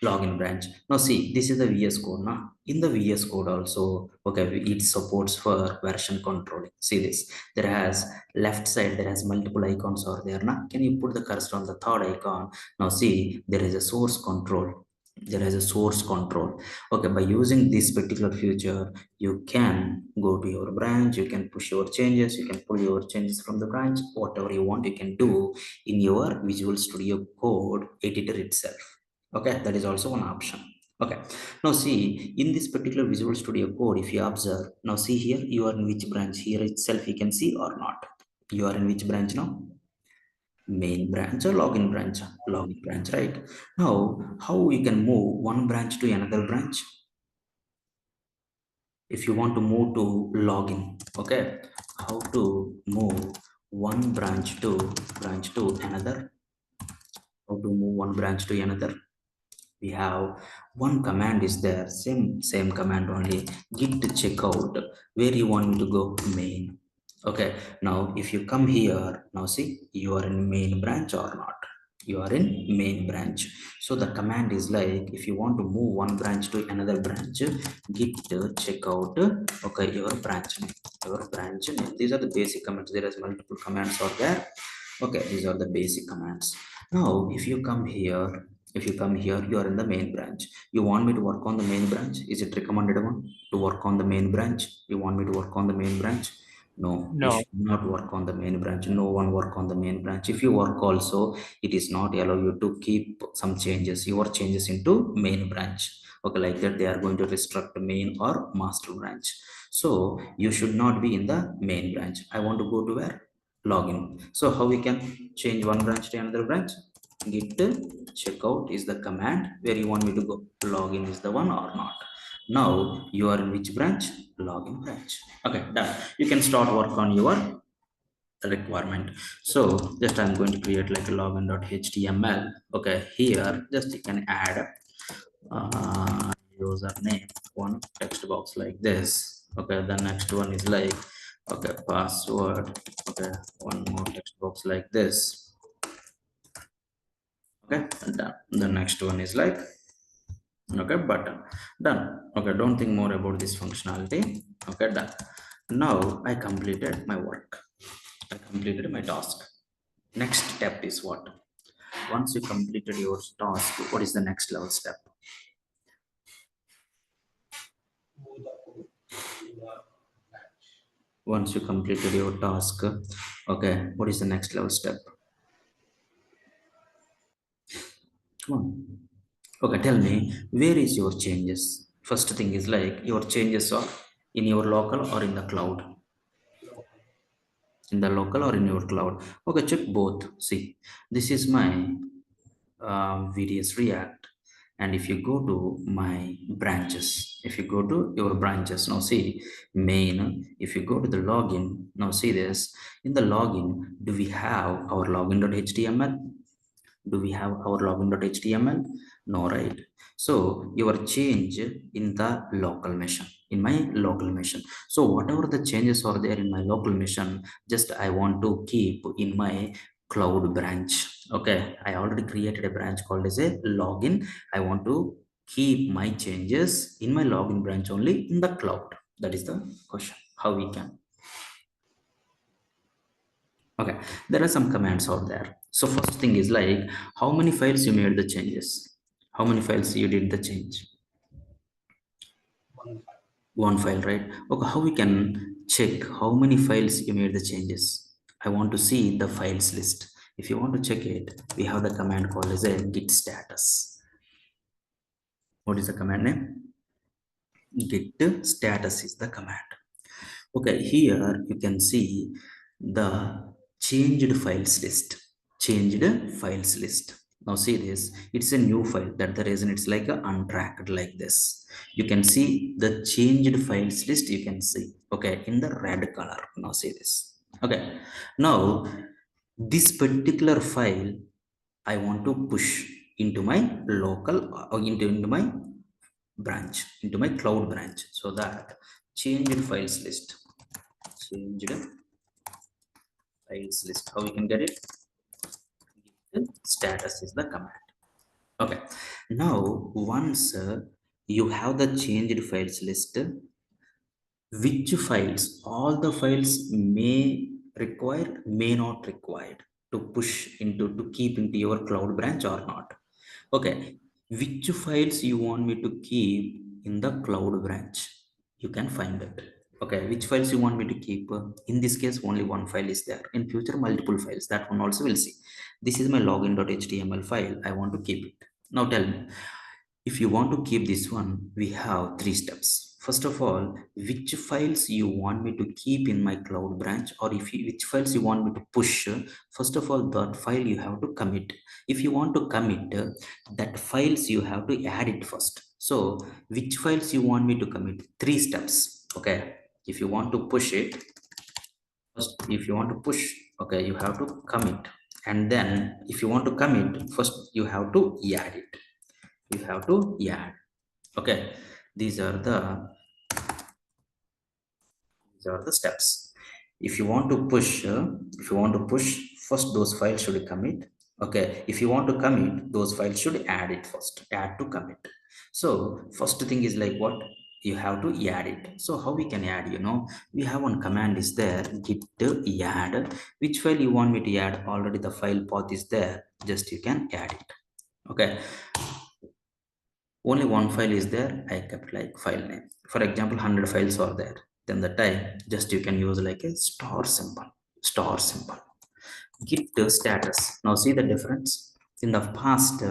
Login branch. Now see, this is the VS Code. Now in the VS Code also, okay, it supports for version controlling. See this. There has left side. There has multiple icons are there. Now can you put the cursor on the third icon? Now see, there is a source control. There is a source control. Okay, by using this particular feature, you can go to your branch. You can push your changes. You can pull your changes from the branch. Whatever you want, you can do in your Visual Studio Code editor itself. Okay, that is also one option. Okay, now see in this particular Visual Studio Code, if you observe, now see here you are in which branch. Here itself you can see or not. You are in which branch now? Main branch or login branch? Login branch, right? Now how you can move one branch to another branch? If you want to move to login, okay, how to move one branch to another? How to move one branch to another? We have one command is there, same command only. Git checkout. Where you want me to go? Main. Okay, now if you come here, now see you are in main branch or not? You are in main branch. So the command is like, if you want to move one branch to another branch, git checkout, okay, your branch name. Your branch name. These are the basic commands. There is multiple commands are there. Okay, these are the basic commands. Now if you come here, if you come here, you are in the main branch. You want me to work on the main branch? Is it recommended one to work on the main branch? You want me to work on the main branch? No, you No. should not work on the main branch. No one work on the main branch. If you work also, it is not allow you to keep some changes, your changes into main branch. Okay, like that they are going to restrict main or master branch. So you should not be in the main branch. I want to go to where? Login. So how we can change one branch to another branch? Git checkout is the command where you want me to go. Login is the one or not. Now you are in which branch? Login branch. Okay, done. You can start work on your requirement. So just I'm going to create like a login.html. Okay, here just you can add username, one text box like this. Okay, the next one is like, okay, password. Okay, one more text box like this. Okay, and done. The next one is like, okay, button. Done. Okay, don't think more about this functionality. Okay, done. Now I completed my work. I completed my task. Next step is what? Once you completed your task, what is the next level step? Once you completed your task, okay, what is the next level step? Come on. Okay, tell me, where is your changes? First thing is like your changes are in your local or in the cloud? In the local or in your cloud? Okay, check both. See, this is my VDS React. And if you go to my branches, if you go to your branches, now see main, if you go to the login, now see this, in the login, do we have our login.html? Do we have our login.html? No, right? So your change in the local machine, in my local machine, so whatever the changes are there in my local machine, just I want to keep in my cloud branch. Okay, I already created a branch called as a login. I want to keep my changes in my login branch only in the cloud. That is the question, how we can. Okay, there are some commands out there. So first thing is like, how many files you made the changes? How many files you did the change? One file, right? Okay, how we can check how many files you made the changes? I want to see the files list. If you want to check it, we have the command called as a git status. What is the command name? Git status is the command. Okay, here you can see the changed files list. Changed files list. Now see this, it's a new file. That the reason it's like a untracked like this. You can see the changed files list, you can see, okay, in the red color. Now see this. Okay, now this particular file I want to push into my local or into my branch, into my cloud branch. So that changed files list, changed files list, how we can get it? The status is the command. Okay, now once you have the changed files list, which files, all the files may require, may not required to push into, to keep into your cloud branch or not. Okay, which files you want me to keep in the cloud branch, you can find it. Okay, which files you want me to keep? In this case only one file is there, in future multiple files, that one also will see. This is my login.html file, I want to keep it. Now tell me, if you want to keep this one, we have three steps. First of all, which files you want me to keep in my cloud branch, or if you, which files you want me to push. First of all, that file you have to commit. If you want to commit, that files you have to add it first. So which files you want me to commit? Three steps. Okay. If you want to push it, first, if you want to push, okay, you have to commit. And then if you want to commit, first you have to add it. You have to add. Okay, these are the, these are the steps. If you want to push, if you want to push, first those files should commit. Okay, if you want to commit, those files should add it first, add to commit. So first thing is like what, you have to add it. So how we can add, you know, we have one command is there, git add. Which file you want me to add? Already the file path is there, just you can add it. Okay, only one file is there, I kept like file name. For example, 100 files are there, then the type just you can use like a star symbol. Star symbol. Git status, now see the difference. In the past,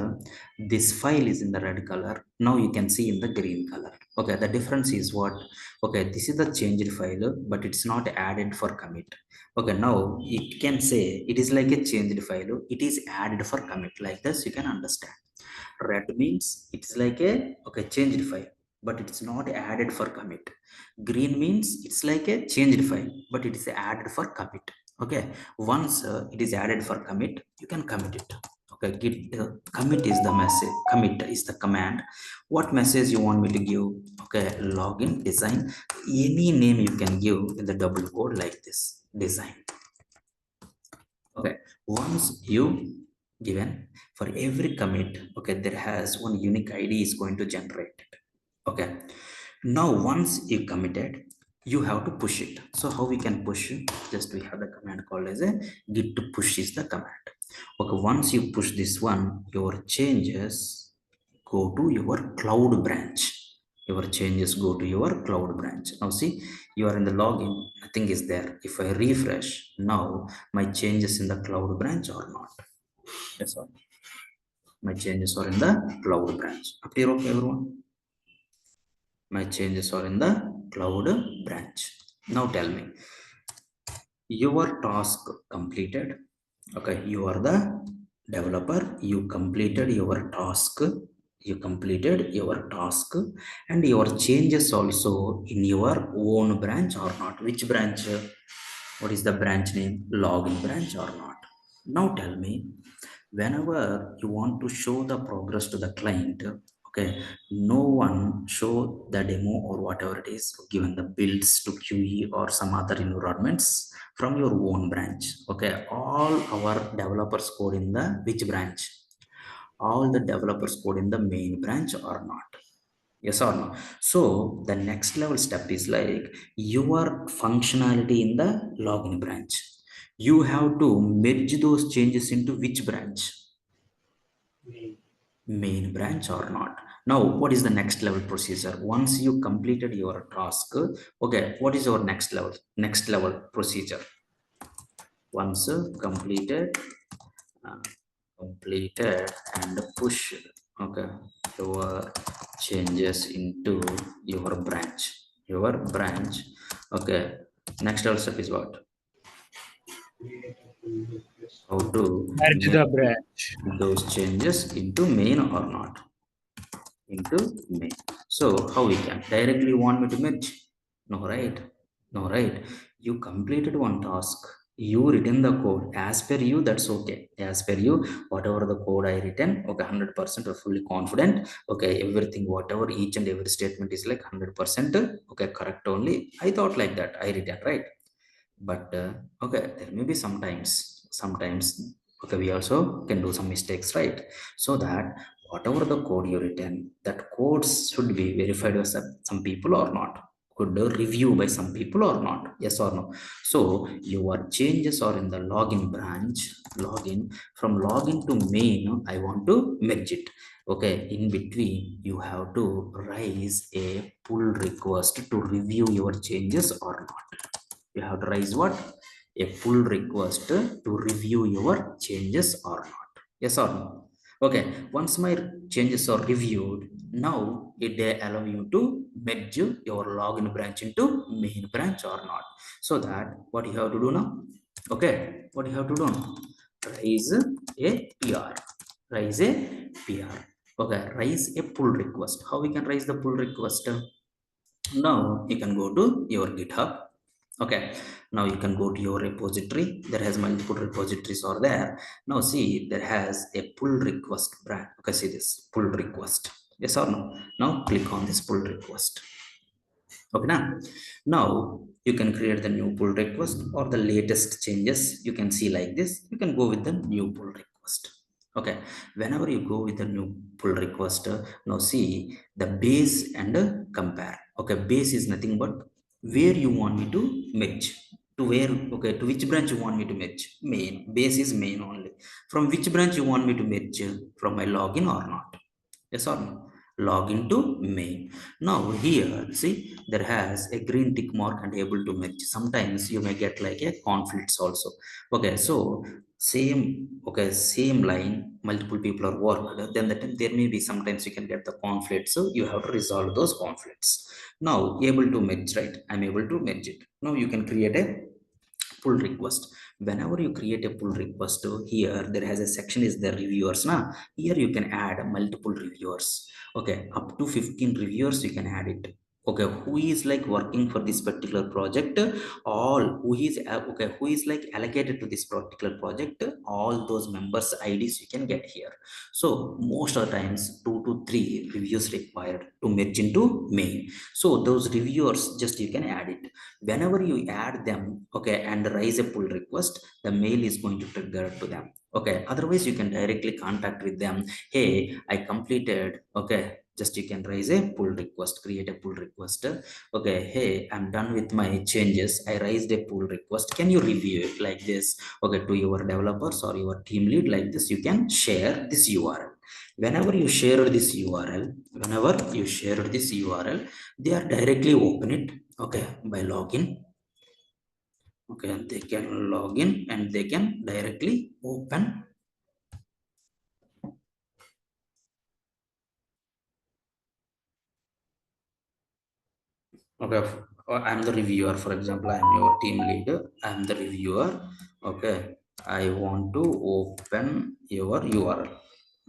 this file is in the red color. Now you can see in the green color. Okay, the difference is what? Okay, this is the changed file, but it's not added for commit. Okay, now you can say it is like a changed file, it is added for commit. Like this you can understand. Red means it's like a, okay, changed file, but it's not added for commit. Green means it's like a changed file, but it is added for commit. Okay, once it is added for commit, you can commit it. Okay, git commit is the message, commit is the command. What message you want me to give? Okay, login design, any name you can give in the double quote like this, design. Okay, once you given, for every commit, okay, there has one unique id is going to generate it. Okay, now once you committed, you have to push it. So how we can push? Just we have the command called as a git to push is the command. Okay, once you push this one, your changes go to your cloud branch. Your changes go to your cloud branch. Now see, you are in the login, nothing is there. If I refresh now, my changes in the cloud branch or not? Yes, sir. My changes are in the cloud branch. Up here, okay, everyone? My changes are in the cloud branch. Now tell me, your task completed. Okay, you are the developer, you completed your task, you completed your task, and your changes also in your own branch or not? Which branch? What is the branch name? Login branch or not? Now tell me, whenever you want to show the progress to the client, okay, no one show the demo or whatever it is given the builds to QE or some other environments from your own branch. Okay, all our developers code in the which branch? All the developers code in the main branch or not? Yes or no? So the next level step is like your functionality in the login branch, you have to merge those changes into which branch? Main branch or not? Now what is the next level procedure? Once you completed your task, okay, what is your next level procedure? Once uh, completed and push, okay, your changes into your branch. Okay, next level step is what? How to Merge make the branch. those changes into main or not? Into main. So how we can directly want me to merge? No, right? No, right? You completed one task, you written the code as per you, that's okay. As per you, whatever the code I written, okay, 100% or fully confident. Okay, everything, whatever each and every statement is like 100%, okay, correct only. I thought like that I written, right? But okay, there may be sometimes, okay, we also can do some mistakes, right? So that whatever the code you written, that codes should be verified by some people or not, could review by some people or not? Yes or no? So your changes are in the login branch. Login, from login to main, I want to merge it. Okay, in between you have to raise a pull request to review your changes or not. You have to raise what? A pull request to review your changes or not? Yes or no? Okay, once my changes are reviewed, now it they allow you to merge your login branch into main branch or not? So that what you have to do now? Okay, what you have to do now? Raise a PR. Raise a PR. Okay, raise a pull request. How we can raise the pull request? Now you can go to your GitHub. Okay, now you can go to your repository. There has multiple repositories are there. Now see, there has a pull request brand. Okay, see this pull request. Yes or no? Now click on this pull request. Okay, now you can create the new pull request or the latest changes. You can see like this, you can go with the new pull request. Okay, whenever you go with the new pull request, now see the base and compare. Okay, base is nothing but where you want me to merge, to where, okay, to which branch you want me to merge? Main. Base is main only. From which branch you want me to merge? From my login or not? Yes or no? log into main. Now here see there has a green tick mark and able to merge. Sometimes you may get like a conflicts also. Okay, so same, okay, same line, multiple people are worked, then that there may be sometimes you can get the conflict, so you have to resolve those conflicts. Now able to merge, right? I'm able to merge it. Now you can create a pull request. Whenever you create a pull request, here there has a section is the reviewers now. Here you can add multiple reviewers. Okay, up to 15 reviewers you can add it. Okay, who is like working for this particular project, all who is okay, who is like allocated to this particular project, all those members IDs you can get here. So most of the times 2 to 3 reviews required to merge into main. So those reviewers just you can add it. Whenever you add them, okay, and raise a pull request, the mail is going to trigger to them. Okay, otherwise you can directly contact with them. Hey, I completed, okay, just you can raise a pull request, create a pull request. Okay, hey, I'm done with my changes, I raised a pull request, can you review it, like this. Okay, to your developers or your team lead, like this you can share this URL. Whenever you share this URL, whenever you share this URL, they are directly open it, okay, by login. Okay, they can log in and they can directly open. Okay, I'm the reviewer. For example, I'm your team leader. I'm the reviewer. Okay, I want to open your URL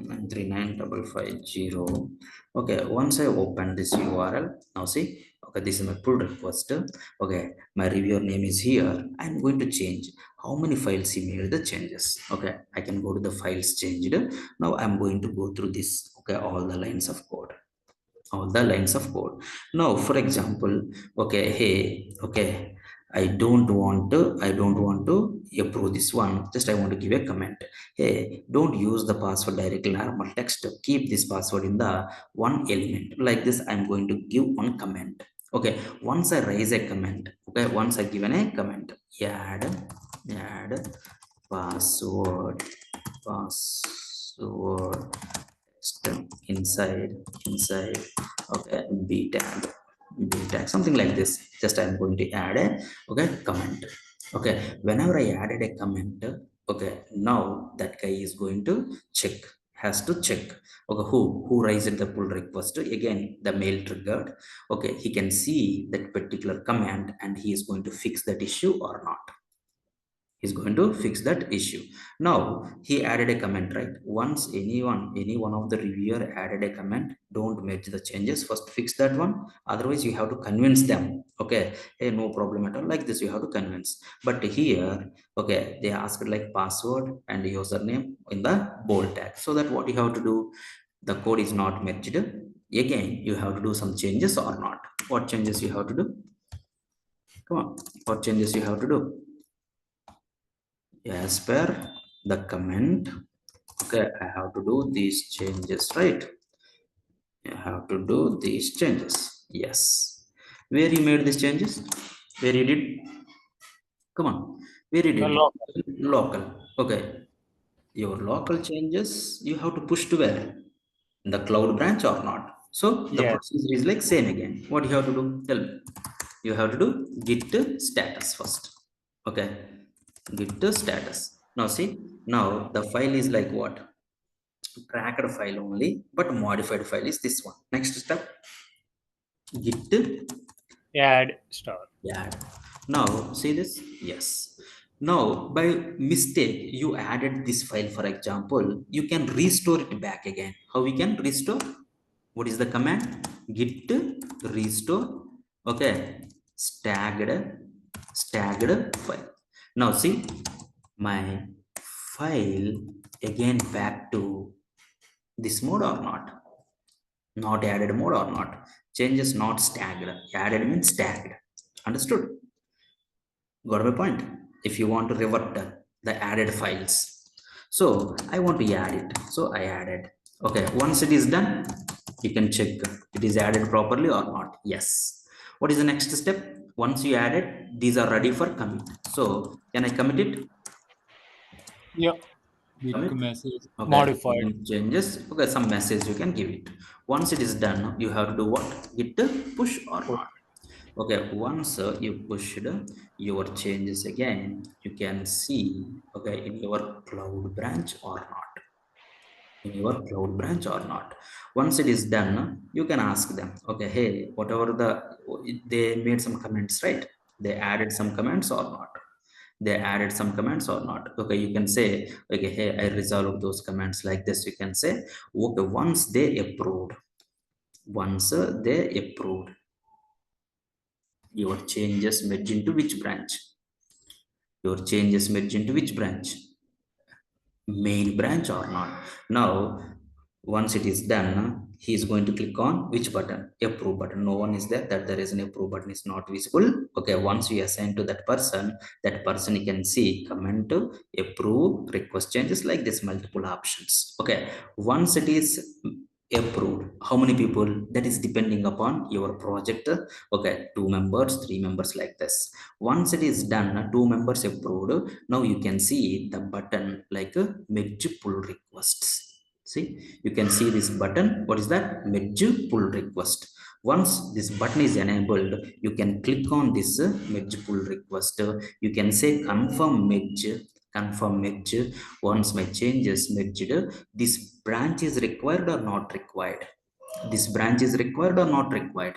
9395550. Okay, once I open this URL, now see, okay, this is my pull request. Okay, my reviewer name is here. I'm going to change how many files he made the changes. Okay, I can go to the files changed. Now I'm going to go through this. Okay, all the lines of code, all the lines of code. Now for example, okay, hey, okay, I don't want to approve this one, just I want to give a comment. Hey, don't use the password directly normal text, keep this password in the one element, like this I'm going to give one comment. Okay, once I raise a comment, okay, once I given a comment, add password system inside, okay, b tag something like this, just I'm going to add a, okay, comment. Okay, whenever I added a comment, okay, now that guy is going to check, has to check, okay, who raised the pull request, again the mail triggered. Okay, he can see that particular command and he is going to fix that issue or not. He's going to fix that issue. Now he added a comment, right? Once any one of the reviewer added a comment, don't merge the changes, first fix that one, otherwise you have to convince them. Okay, hey, no problem at all, like this you have to convince. But here, okay, they asked like password and username in the bold tag, so that what you have to do, the code is not merged, again you have to do some changes or not. What changes you have to do? Come on, what changes you have to do? As per the comment, okay, I have to do these changes, right? I have to do these changes. Yes, where you made these changes, where you did, come on, where you did? Local. Local. Okay, your local changes you have to push to where, in the cloud branch or not. So the Yes. procedure is like same again. What you have to do, tell me. You have to do git status first. Okay, git status. Now see, now the file is like what, tracked file only, but modified file is this one. Next step, git Add star. add. Now see this, yes. Now by mistake you added this file, for example, you can restore it back again. How we can restore? What is the command? Git restore, okay, stacked file. Now see, my file again back to this mode or not, not added mode or not, changes not stacked, added means stacked. Understood? Got my point? If you want to revert the added files, so I want to add it, so I added. Okay, once it is done, you can check it is added properly or not. Yes. What is the next step? Once you add it, these are ready for commit, so can I commit it? Yep. Make Commit. message Okay, modified. any changes. Okay, some message you can give it. Once it is done, you have to do what? Git push or Push. not. Okay, once you pushed your changes again, you can see, okay, in your cloud branch or not, in your cloud branch or not. Once it is done, you can ask them, okay, hey, whatever they made some comments, right? They added some comments or not? They added some comments or not? Okay, you can say, okay, hey, I resolved those comments like this. You can say, okay, once they approved, once they approved, your changes merge into which branch? Your changes merge into which branch? Main branch or not? Now, once it is done, he is going to click on which button? Approve button. No one is there, that there is an approve button is not visible. Okay, once we assign to that person you can see comment, approve, request changes, like this, multiple options. Okay, once it is approved, how many people? That is depending upon your project. Okay, 2 members, 3 members, like this. Once it is done, 2 members approved. Now you can see the button like merge pull requests. See, you can see this button. What is that? Merge pull request. Once this button is enabled, you can click on this merge pull request. You can say confirm merge, confirm merge. Once my changes merged, this branch is required or not required? This branch is required or not required?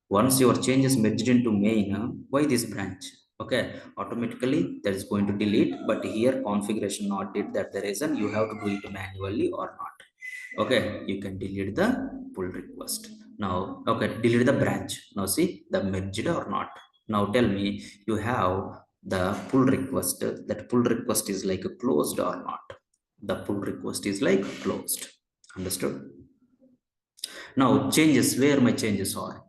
Once your change is merged into main, why this branch? Okay, automatically that is going to delete, but here configuration not did, that the reason you have to do it manually or not. Okay, you can delete the pull request now. Okay, delete the branch. Now see the merged or not. Now tell me, you have the pull request. That pull request is like closed or not? The pull request is like closed. Understood? Now changes, where my changes are?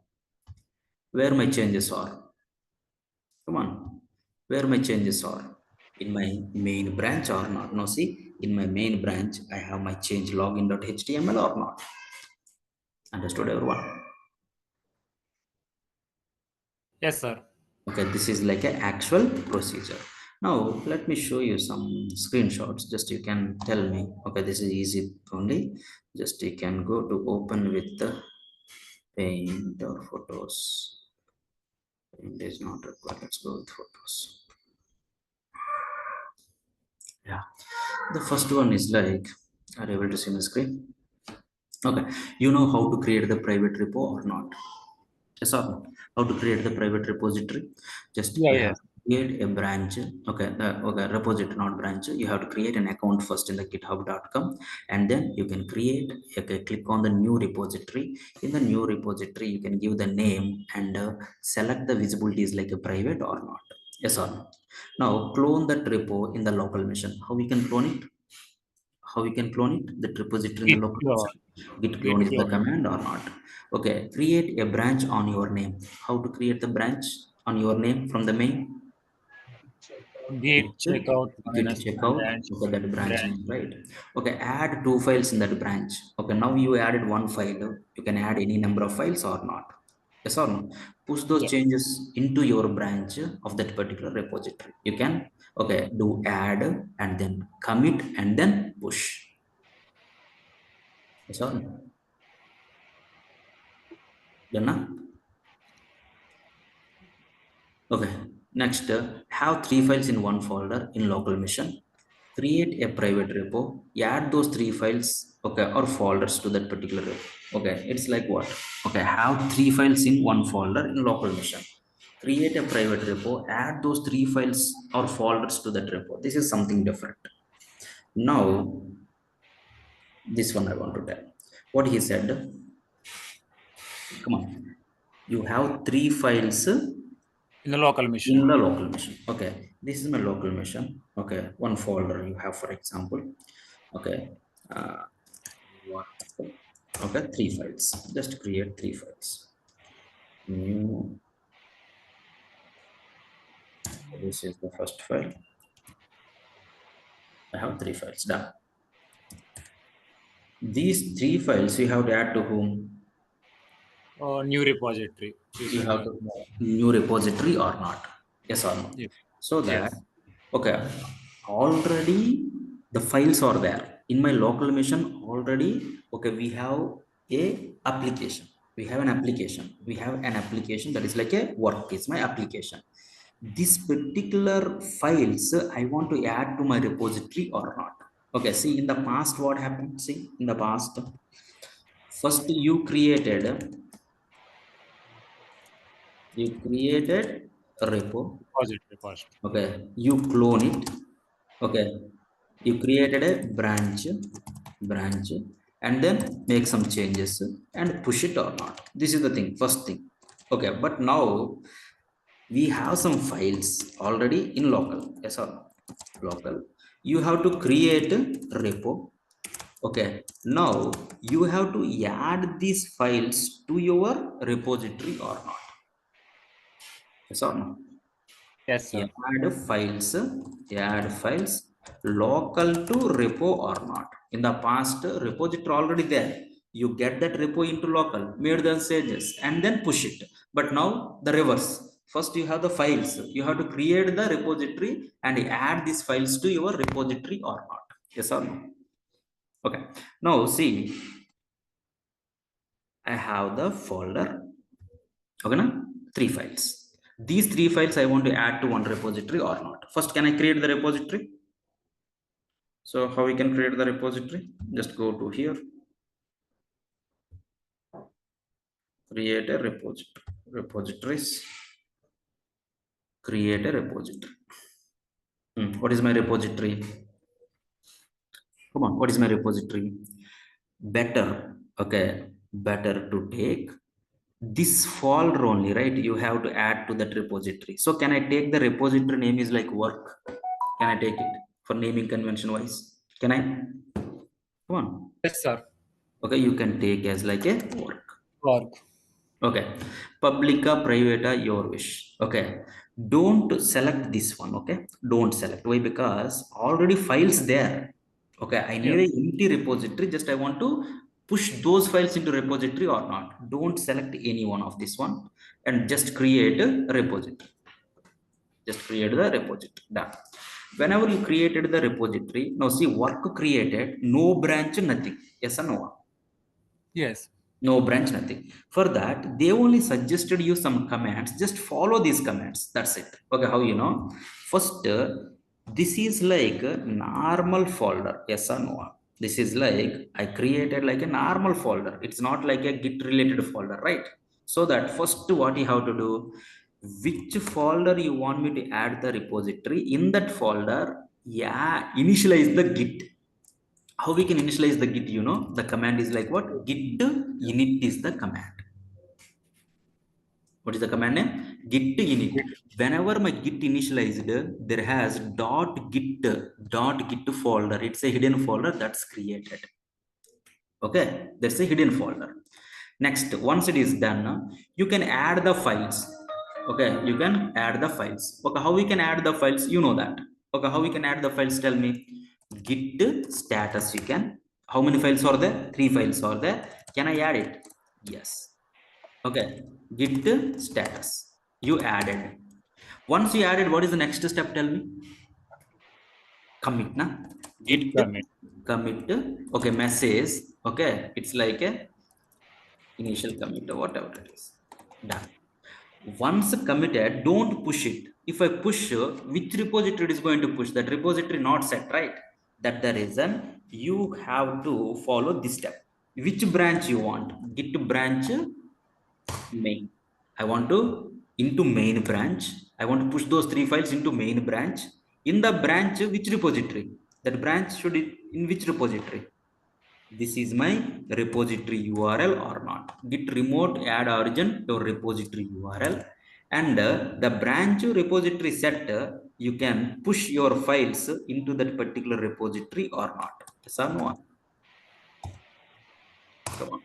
Where my changes are? Come on, where my changes are? In my main branch or not? Now see, in my main branch, I have my change login.html or not? Understood, everyone? Yes, sir. Okay, this is like an actual procedure. Now let me show you some screenshots. Just you can tell me. Okay, this is easy only. Just you can go to open with the paint or photos. Paint is not required. Let's go with photos. Yeah, the first one is like, are you able to see my screen? Okay, you know how to create the private repo or not? Yes or no? How to create the private repository? Just Yeah, you have yes. to create a branch. Okay, okay, repository, not branch. You have to create an account first in the github.com, and then you can create. Okay, click on the new repository. In the new repository, you can give the name and select the visibilities like a private or not. Yes or no? Now clone that repo in the local machine. How we can clone it? How we can clone it? The repository in the Git local clone. machine. Git clone Git is the clone. command or not? Okay, create a branch on your name. How to create the branch on your name from the main? Git Git, checkout git minus checkout. branch. Okay, that branch Branch. name, right? Okay, add 2 files in that branch. Okay, now you added 1 file. You can add any number of files or not? Yes or no? Push those Yes. changes into your branch of that particular repository. You can, okay, do add and then commit and then push. Yes or no? Done now? Okay. Next, have 3 files in one folder in local machine. Create a private repo. Add those 3 files, okay, or folders to that particular repo. Okay, it's like what? Okay, have 3 files in one folder in local machine. Create a private repo. Add those 3 files or folders to that repo. This is something different. Now, this one I want to tell. What he said. Come on. You have 3 files In the local in machine. the local machine. Okay, this is my local machine. Okay, one folder you have, for example. Okay, uh, what? Okay, 3 files. Just create 3 files. New. This is the first file. I have 3 files. Done. These 3 files you have to add to whom? New repository. This You is have the to new repository or not? Yes or no? yes. So that, Yes. okay, already. The files are there in my local machine already. Okay, we have a application, we have an application that is like a work is my application. This particular files I want to add to my repository or not. Okay, see in the past what happened. See in the past, first you created a repo. Repository first. Okay, you clone it. Okay, you created a branch and then make some changes and push it or not. This is the thing, first thing. Okay, but now we have some files already in local. Yes or no? Local, you have to create a repo. Okay, now you have to add these files to your repository or not. Yes or no? Yes, sir. Add files local to repo or not. In the past, repository already there. You get that repo into local, made the changes, and then push it. But now the reverse. First, you have the files. You have to create the repository and add these files to your repository or not. Yes or no? Okay. Now see, I have the folder. Okay, now three files. These three files I want to add to one repository or not. First, can I create the repository? So how we can create the repository? Just go to here, create a repository, repositories, create a repository. What is my repository? Come on, what is my repository? Better, okay, better to take this folder only, right? You have to add to that repository. So can I take the repository name is like work? Can I take it for naming convention wise? Can I? Come on. Yes, sir. Okay, you can take as like a work. Work. Okay, publica, privata, your wish. Okay, don't select this one. Okay, don't select. Why? Because already files there. Okay, I need Yes. a empty repository. Just I want to push those files into repository or not. Don't select any one of this one and just create a repository. Just create the repository. Done. Whenever you created the repository, now see work created, no branch, nothing. Yes or no? Yes. No branch, nothing. For that they only suggested you some commands. Just follow these commands, that's it. Okay, how you know? First, this is like a normal folder. Yes or no? This is like I created like a normal folder. It's not like a git related folder, right? So that first what you have to do, which folder you want me to add the repository in that folder. Yeah, initialize the git. How we can initialize the git? You know, the command is like what? Git init is the command. What is the command name? Git init. Whenever my git initialized, there has dot git folder. It's a hidden folder that's created. Okay, that's a hidden folder. Next, once it is done, you can add the files. Okay, you can add the files. Okay, how we can add the files? You know that. Okay, how we can add the files? Tell me. Git status. You can. How many files are there? Three files are there. Can I add it? Yes. Okay, git status. You added. Once you added, what is the next step? Tell me. Commit, na? Git Git commit. commit. Okay, message. Okay, it's like a initial commit or whatever it is. Done. Once committed, don't push it. If I push, which repository it is going to push? That repository not set, right? That the reason you have to follow this step. Which branch you want? Git branch main. I want to into main branch. I want to push those three files into main branch. In the branch, which repository? That branch should in which repository? This is my repository URL or not. Git remote add origin to repository URL, and the branch repository set, you can push your files into that particular repository or not. Yes or no? Come on.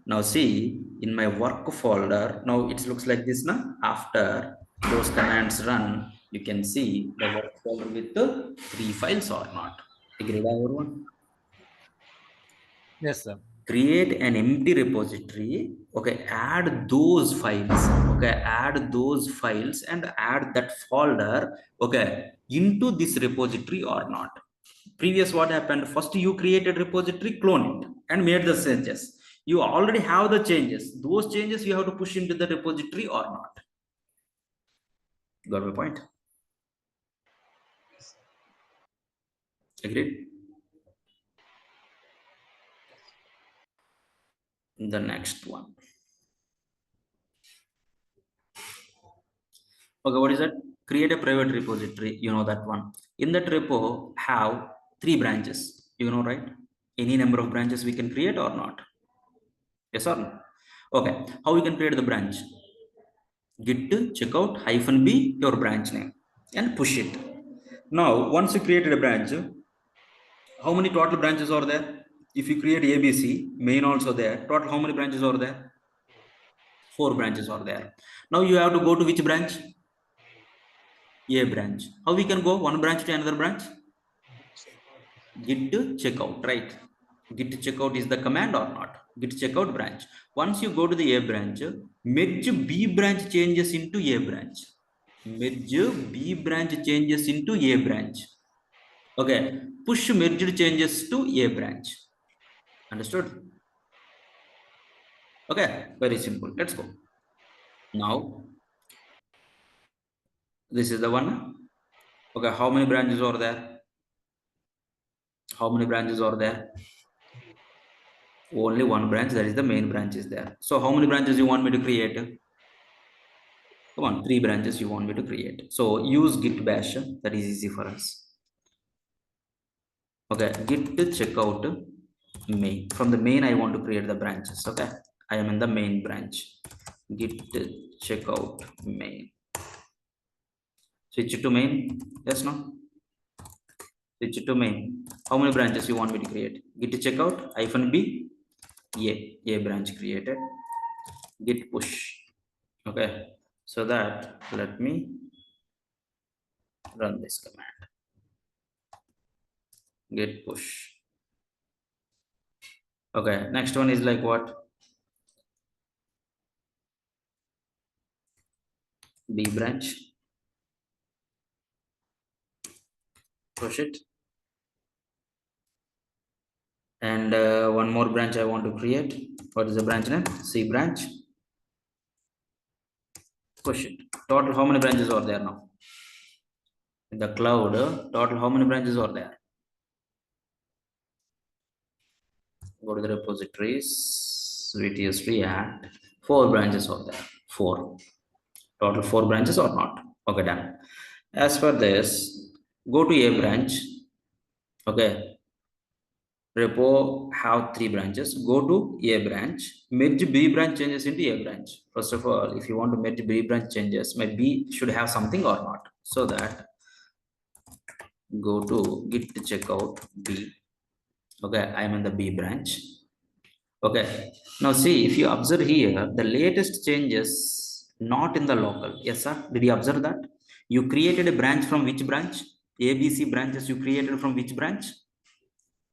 Now see in my work folder. Now it looks like this now. After those commands run, you can see the work folder with the three files or not. Agreed, everyone? Yes, sir. Create an empty repository. Okay, add those files. Okay, add those files and add that folder, okay, into this repository or not. Previous what happened, first you created repository, clone it and made the changes. You already have the changes, those changes you have to push into the repository or not. Got my point? Agreed? The next one. Okay, what is that? Create a private repository. You know that one. In that repo, have 3 branches. You know, right? Any number of branches we can create or not? Yes or no? Okay. How we can create the branch? Git checkout -b your branch name and push it. Now, once you created a branch, how many total branches are there? If you create ABC, main also there. Total how many branches are there? 4 branches are there. Now you have to go to which branch? A branch. How we can go one branch to another branch? Git checkout, right? Git checkout is the command or not? Git checkout branch. Once you go to the A branch, merge B branch changes into A branch. Merge B branch changes into A branch. Okay, push merged changes to A branch. Understood? Okay, very simple. Let's go. Now, this is the one. Okay, how many branches are there? How many branches are there? Only one branch, that is the main branch is there. So how many branches you want me to create? Come on, 3 branches you want me to create. So use git bash, that is easy for us. Okay, git checkout main. From the main, I want to create the branches. Okay, I am in the main branch. Git checkout main. Switch it to main. Yes, no? Switch it to main. How many branches you want me to create? Git checkout -b. A branch created. Git push. Okay, so that let me run this command. Git push. Okay, next one is like what? B branch. Push it. And one more branch I want to create. What is the branch name? C branch. Push it. Total how many branches are there now? In the cloud, total how many branches are there? Go to the repositories, VTS React. 4 branches are there. 4. Total 4 branches or not? Okay, done. As for this, go to A branch. Okay, repo have 3 branches. Go to A branch, merge B branch changes into A branch. First of all, if you want to merge B branch changes, my B should have something or not. So that go to git checkout B. Okay, I am in the B branch. Okay, now see, if you observe here, the latest changes not in the local. Yes sir, did you observe that? You created a branch from which branch? ABC branches you created from which branch?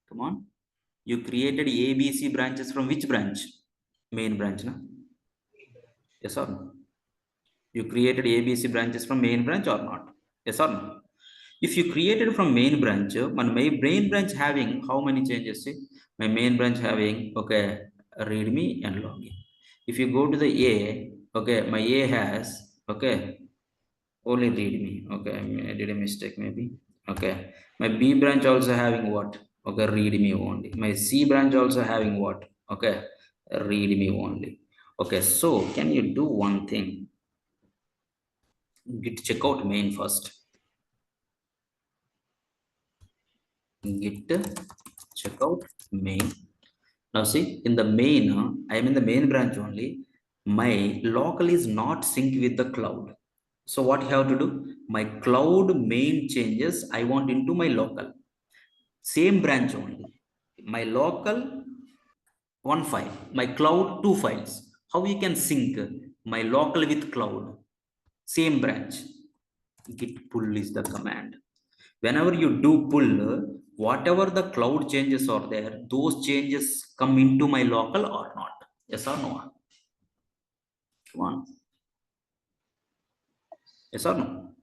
Come on. You created ABC branches from which branch? Main branch, no? Yes or no? You created ABC branches from main branch or not? Yes or no? If you created from main branch, my main branch having how many changes? See? My main branch having, okay, readme and login. If you go to the A, okay, my A has, okay, only readme. Okay, I did a mistake maybe. Okay, my B branch also having what? Okay, readme only. My C branch also having what? Okay, readme only. Okay, so can you do one thing? Git checkout main first. Git checkout main. Now see, in the main, I am in the main branch only. My local is not synced with the cloud. So what you have to do? My cloud main changes I want into my local. Same branch only. My local, one file. My cloud, 2 files. How you can sync my local with cloud? Same branch. Git pull is the command. Whenever you do pull, whatever the cloud changes are there, those changes come into my local or not? Yes or no? one. Yes or no?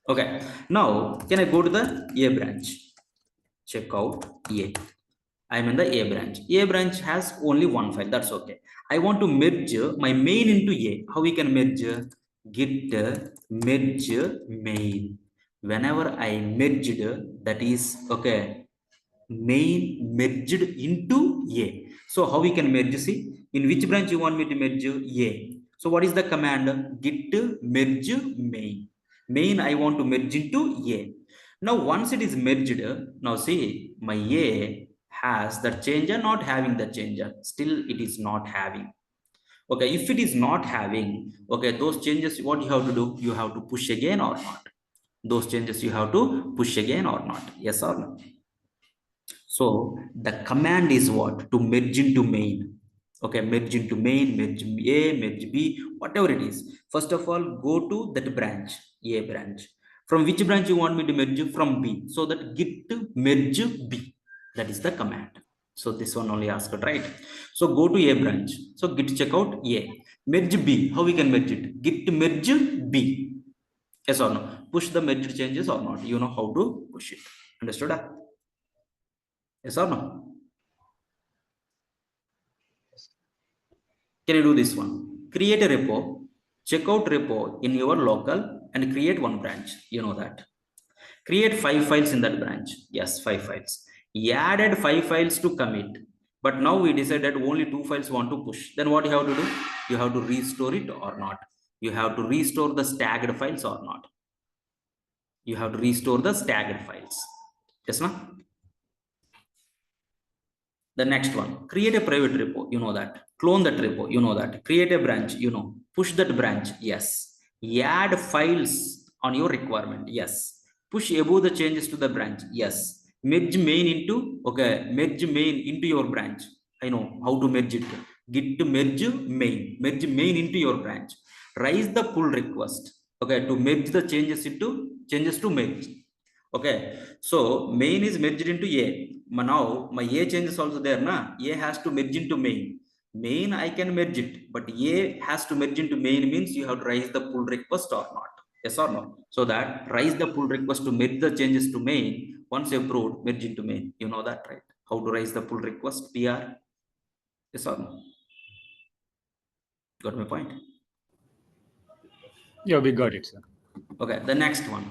Okay. Now can I go to the A branch? Check out A. I'm in the A branch. A branch has only one file. That's okay. I want to merge my main into A. How we can merge? Git merge main. Whenever I merged, that is okay. Main merged into A. So how we can merge? See, in which branch you want me to merge? A. So what is the command? Git merge main. Main I want to merge into A. Now once it is merged, now see my A has the changer, not having the changer. Still it is not having. Okay, if it is not having, okay, those changes, what you have to do? You have to push again or not? Those changes you have to push again or not? Yes or no? So the command is what? To merge into main. Okay, merge into main, merge A, merge B, whatever it is. First of all, go to that branch, A branch. From which branch you want me to merge? From B. So that git merge B. That is the command. So this one only asked, right? So go to A branch. So git checkout A. Merge B. How we can merge it? Git merge B. Yes or no? Push the merged changes or not? You know how to push it. Understood? Yes or no? Can you do this one? Create a repo, check out repo in your local and create one branch. You know that. Create 5 files in that branch. Yes, 5 files. He added 5 files to commit. But now we decided only 2 files want to push. Then what you have to do? You have to restore it or not. You have to restore the staggered files or not. You have to restore the staggered files. Yes, no? The next one, create a private repo, you know that. Clone that repo, you know that. Create a branch, you know. Push that branch, yes. Add files on your requirement, yes. Push above the changes to the branch, yes. Merge main into, okay, merge main into your branch. I know how to merge it. Git to merge main into your branch. Raise the pull request, okay, to merge the changes to merge. Okay, so main is merged into A. Now my A changes also there, na? A has to merge into main. Main I can merge it, but A has to merge into main means you have to raise the pull request or not. Yes or no? So that raise the pull request to merge the changes to main. Once approved, merge into main. You know that, right? How to raise the pull request? PR. Yes or no? Got my point? Yeah, we got it, sir. Okay, the next one.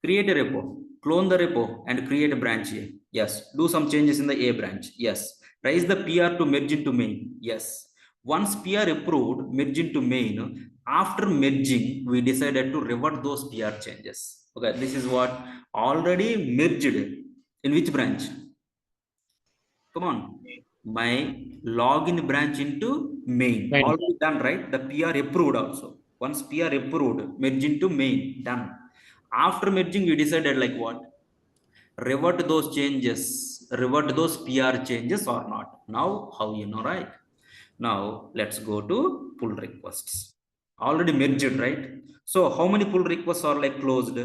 Create a repo, clone the repo and create a branch here. Yes. Do some changes in the A branch. Yes. Raise the PR to merge into main. Yes. Once PR approved, merge into main. After merging, we decided to revert those PR changes. Okay, this is what already merged. In which branch? Come on. My login branch into main. Fine. Already done, right? The PR approved also. Once PR approved, merge into main. Done. After merging, we decided like what? Revert those changes, revert those PR changes or not. Now, how you know, right? Now, let's go to pull requests. Already merged, right? So, how many pull requests are like closed?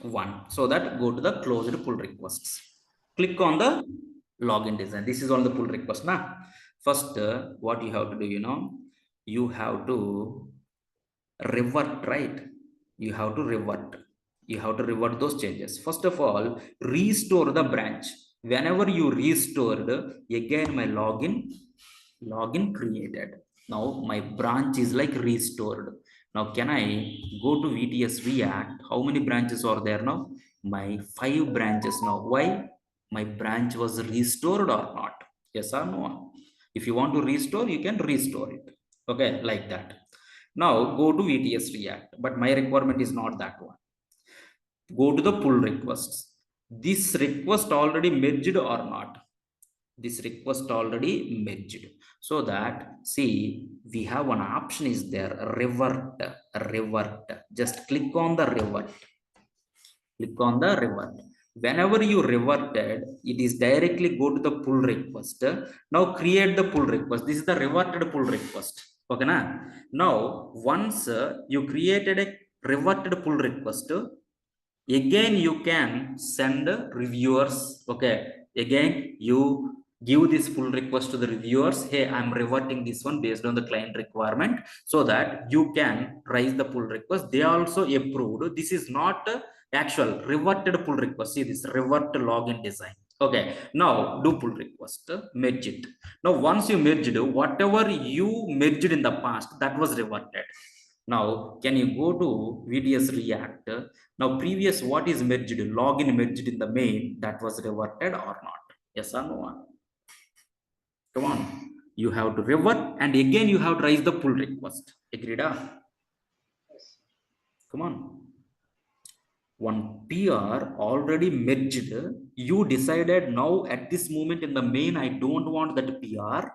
One. So that go to the closed pull requests. Click on the login design. This is all the pull request. Now, first, what you have to do, you have to revert, right? You have to revert. You have to revert those changes. First of all, restore the branch. Whenever you restored, again my login created. Now my branch is like restored. Now can I go to VTS React? How many branches are there now? My 5 branches now. Why? My branch was restored or not? Yes or no? If you want to restore, you can restore it. Okay, like that. Now go to VTS React, but my requirement is not that one. Go to the pull requests. This request already merged or not? This request already merged. So that, see, we have one option is there, revert. Just click on the revert. Click on the revert. Whenever you reverted, it is directly go to the pull request. Now create the pull request. This is the reverted pull request. Okay, na? Now once you created a reverted pull request, again you can send reviewers. Okay, again you give this pull request to the reviewers. Hey, I'm reverting this one based on the client requirement, so that you can raise the pull request. They also approved. This is not actual reverted pull request. See this revert login design. Okay, now do pull request, merge it. Now once you merged, whatever you merged in the past, that was reverted. Now can you go to VDS React? Now previous what is merged, login merged in the main, that was reverted or not? Yes or no? Come on, you have to revert, and again you have to raise the pull request. Agreed? Come on. One PR already merged. You decided now at this moment in the main, I don't want that PR.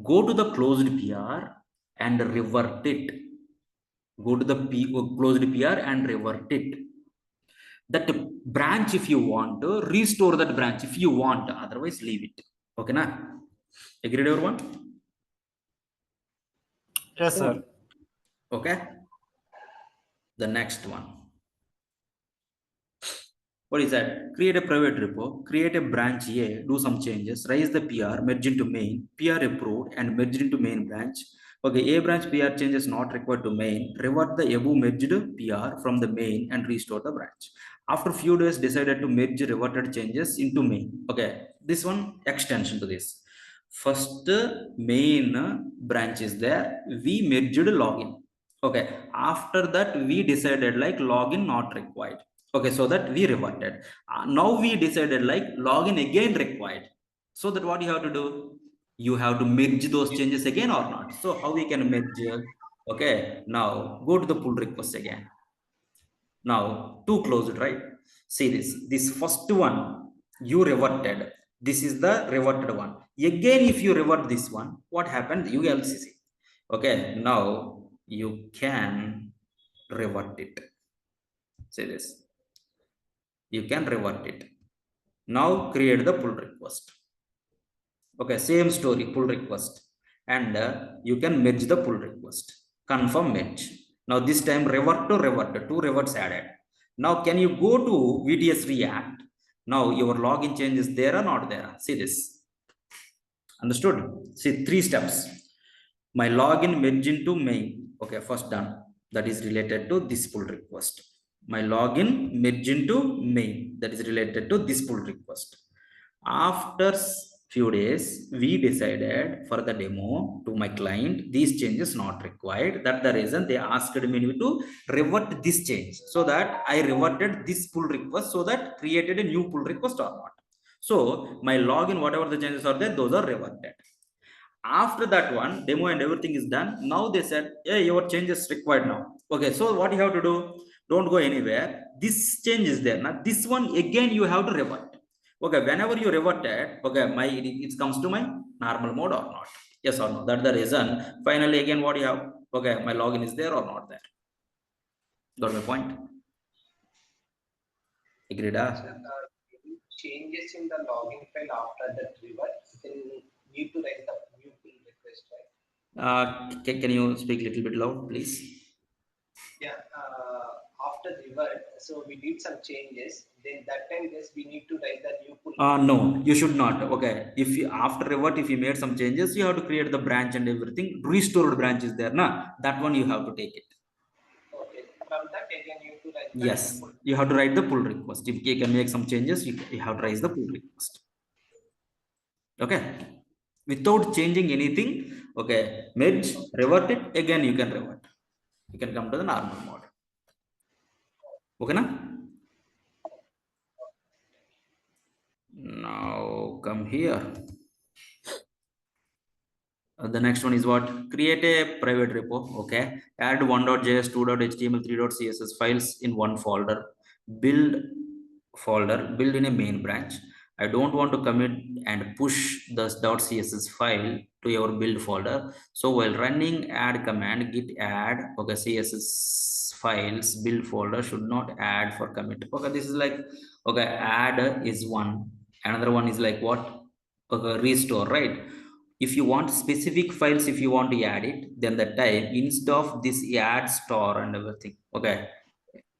Go to the closed PR and revert it. Go to the closed PR and revert it. That branch, if you want, restore that branch if you want. Otherwise, leave it. Okay, na? Agreed, everyone? Yes, Come sir. on. Okay. The next one. What is that? Create a private repo, create a branch A, do some changes, raise the PR, merge into main, PR approved, and merge into main branch. Okay, A branch PR changes not required to main, revert the above merged PR from the main and restore the branch. After few days, decided to merge reverted changes into main. Okay, this one extension to this. First main branch is there, we merged login. Okay, after that, we decided like login not required. Okay, so that we reverted. Now we decided like login again required. So that what you have to do? You have to merge those changes again or not. So how we can merge? Okay, now go to the pull request again. Now two closed, right? See this. This first one you reverted. This is the reverted one. Again, if you revert this one, what happened? You will see. Okay, now you can revert it. Say this. You can revert it. Now create the pull request. Okay, same story, pull request. And you can merge the pull request. Confirm merge. Now this time revert to revert, two reverts added. Now can you go to VDS React? Now your login change is there or not there? See this. Understood? See three steps. My login merge into main. Okay, first done. That is related to this pull request. My login merge into main. That is related to this pull request. After few days, we decided for the demo to my client, these changes not required. That's the reason they asked me to revert this change. So that I reverted this pull request, so that created a new pull request or not. So my login, whatever the changes are there, those are reverted. After that one, demo and everything is done. Now they said, hey, your change is required now. Okay, so what you have to do? Don't go anywhere. This change is there. Now this one again you have to revert. Okay, whenever you revert it, okay, it comes to my normal mode or not. Yes or no? That's the reason. Finally, again, what you have? Okay, my login is there or not there? Got my point? Agreed? Sir, changes in the login file after that revert, then need to write the new pull request, right? Can you speak a little bit loud, please? Yeah, after revert, so we did some changes. Then that time, yes, we need to write the new pull. No, you should not. Okay, if you after revert, if you made some changes, you have to create the branch and everything. Restored branch is there, na? That one you have to take it. Okay, from that again you to write the Yes, pull. you have to write the pull request. If you can make some changes, you have to raise the pull request. Okay, without changing anything. Okay, merge, revert it again. You can revert. You can come to the normal mode. Okay, na? Now come here. The next one is what? Create a private repo. Okay, add 1.js, 2.html, 3.css files in one folder. Build folder, build in a main branch. I don't want to commit and push the .css file to your build folder. So while running add command, git add, okay, css files build folder should not add for commit. Okay, this is like, okay, add is one, another one is like what? Okay, restore, right? If you want specific files, if you want to add it, then the time instead of this add store and everything, okay,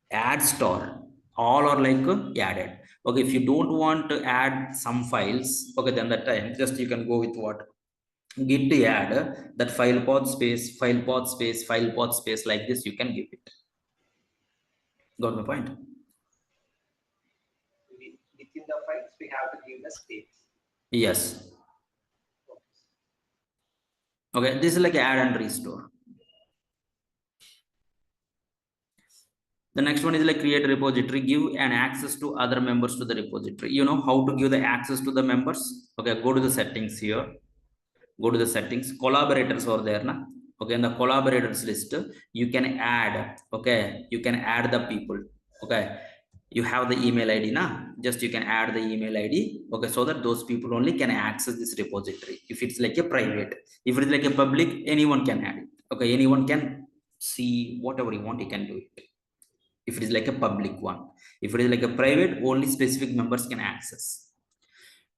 add store, all are like added. Okay, if you don't want to add some files, okay, then that time just you can go with what, git add that file path space, file path space, file path space, like this you can give it. Got my point? Within the files, we have to give the space. Yes. Okay, this is like add and restore. The next one is like create a repository, give an access to other members to the repository. You know how to give the access to the members? Okay, go to the settings here. Go to the settings. Collaborators are there, na? Okay, in the collaborators list, you can add. Okay, you can add the people. Okay, you have the email ID, na? Just you can add the email ID. Okay, so that those people only can access this repository. If it's like a private, if it's like a public, anyone can add it. Okay, anyone can see whatever you want, you can do it. If it is like a public one, if it is like a private, only specific members can access.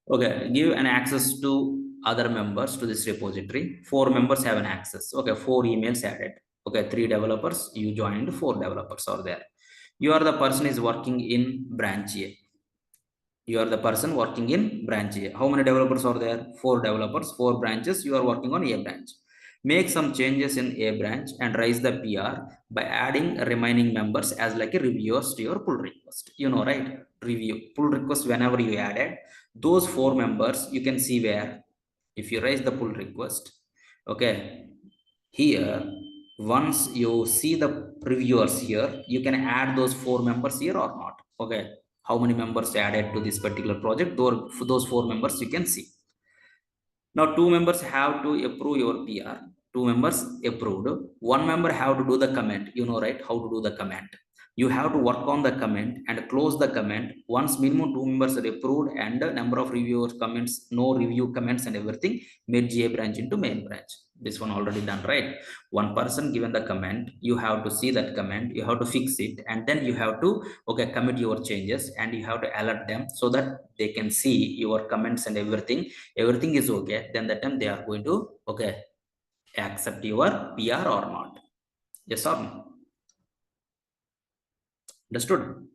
Okay, give an access to other members to this repository. 4 members have an access. Okay, 4 emails added. Okay, 3 developers, you joined, 4 developers are there. You are the person is working in branch A. You are the person working in branch A. How many developers are there? 4 developers, 4 branches, you are working on A branch. Make some changes in A branch and raise the PR by adding remaining members as like a reviewers to your pull request. You know, right? Review pull request, whenever you added those 4 members, you can see where, if you raise the pull request, okay, here, once you see the reviewers here, you can add those 4 members here or not. Okay, how many members added to this particular project, those 4 members you can see. Now 2 members have to approve your PR. 2 members approved. 1 member have to do the comment. You know, right, how to do the comment. You have to work on the comment and close the comment. Once minimum 2 members are approved and the number of reviewers comments, no review comments and everything, merge A branch into main branch. This one already done, right? One person given the comment, you have to see that comment, you have to fix it, and then you have to, okay, commit your changes, and you have to alert them so that they can see your comments and everything is okay. Then that time they are going to, okay, accept your PR or not. Yes or no? Understood?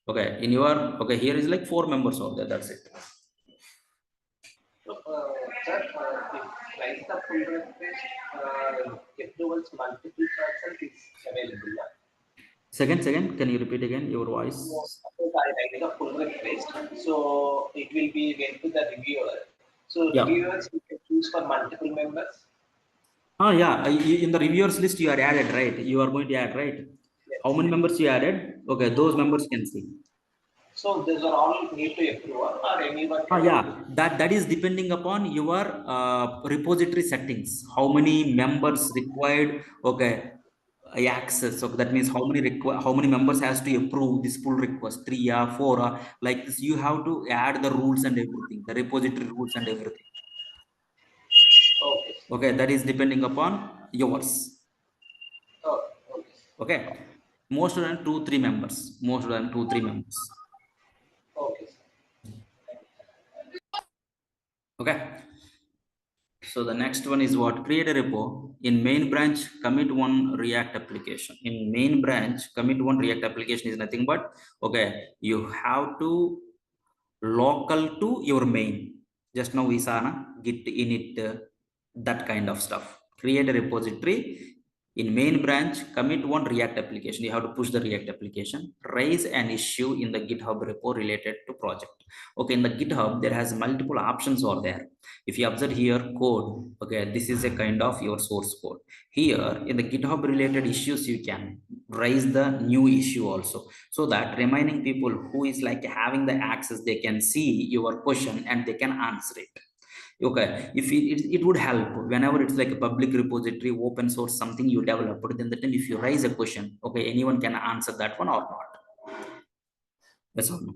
Okay, in your, okay, here is like 4 members over there, that's it. So, sir, if price the full request, approvals multiple persons is available. Yeah? Second, can you repeat again your voice? So, suppose I write the pull request, so it will be went to the reviewer. So Yeah. reviewers you can choose for multiple members. Yeah, in the reviewers list you are added, right? You are going to add, right? Yes. How many members you added? Okay, those members can see. So those are all need to approve or anyone can Yeah, that is depending upon your repository settings. How many members required? Okay, access. So that means how many members has to approve this pull request, 3 or 4 like this. You have to add the rules and everything, the repository rules and everything. Okay. Okay, that is depending upon yours. Oh, okay. Okay, most than 2-3 members, most than 2-3 members. Okay. Okay, so the next one is what? Create a repo. In main branch, commit one React application. In main branch, commit one React application is nothing but, okay, you have to local to your main. Just now we saw na, git init, that kind of stuff. Create a repository. In main branch, commit one React application. You have to push the React application. Raise an issue in the GitHub repo related to project. Okay, in the GitHub, there has multiple options are there. If you observe here code, okay, this is a kind of your source code. Here in the GitHub related issues, you can raise the new issue also, so that remaining people who is like having the access, they can see your question and they can answer it. Okay, if it would help whenever it's like a public repository, open source, something you develop, but then the time if you raise a question, okay, anyone can answer that one or not. Yes or no?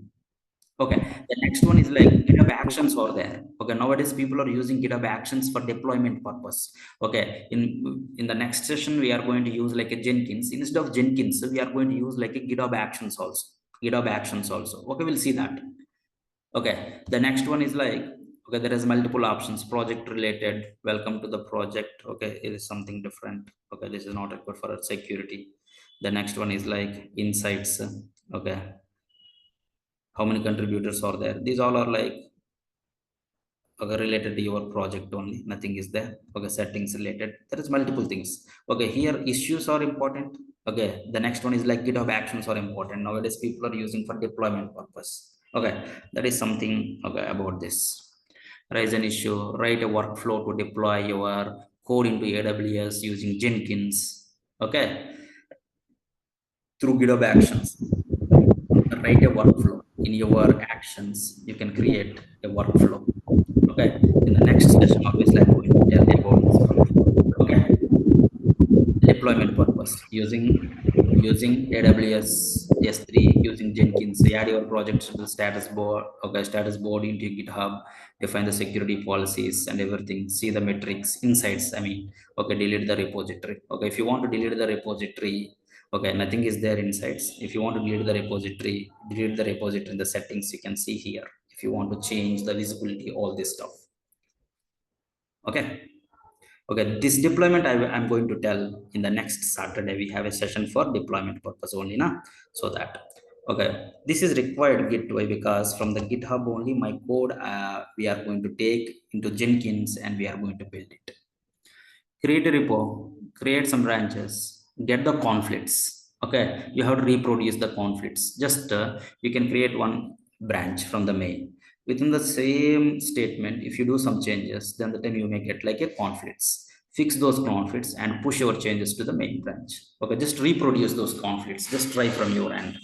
Okay, the next one is like GitHub Actions are there. Okay, nowadays people are using GitHub Actions for deployment purpose. Okay, in the next session we are going to use like a Jenkins. Instead of Jenkins, we are going to use like a GitHub Actions also. GitHub Actions also. Okay, we'll see that. Okay, the next one is like, okay, there is multiple options. Project related, welcome to the project. Okay, it is something different. Okay, this is not required for security. The next one is like insights. Okay, how many contributors are there? These all are like, okay, related to your project only, nothing is there. Okay, settings related, there is multiple things. Okay, here issues are important. Okay, the next one is like GitHub actions are important. Nowadays people are using for deployment purpose. Okay, that is something. Okay, about this, raise an issue, write a workflow to deploy your code into AWS using Jenkins. Okay, through GitHub actions, write a workflow. In your actions you can create a workflow. Okay, in the next session obviously I'm going to tell you about this workflow. Okay, deployment purpose, using AWS S3, using Jenkins. So add your project to the status board. Okay, status board into GitHub, define the security policies and everything, see the metrics, insights, I mean. Okay, delete the repository. Okay, if you want to delete the repository, okay, nothing is there insights. If you want to delete the repository in the settings, you can see here. If you want to change the visibility, all this stuff. Okay. Okay, this deployment I'm going to tell in the next Saturday. We have a session for deployment purpose only, na? So that, okay, this is required Git. Why? Because from the GitHub only my code we are going to take into Jenkins and we are going to build it. Create a repo, create some branches, get the conflicts. Okay, you have to reproduce the conflicts. Just you can create one branch from the main. Within the same statement, if you do some changes, then the time you may get like a conflicts. Fix those conflicts and push your changes to the main branch. Okay, just reproduce those conflicts, just try from your end.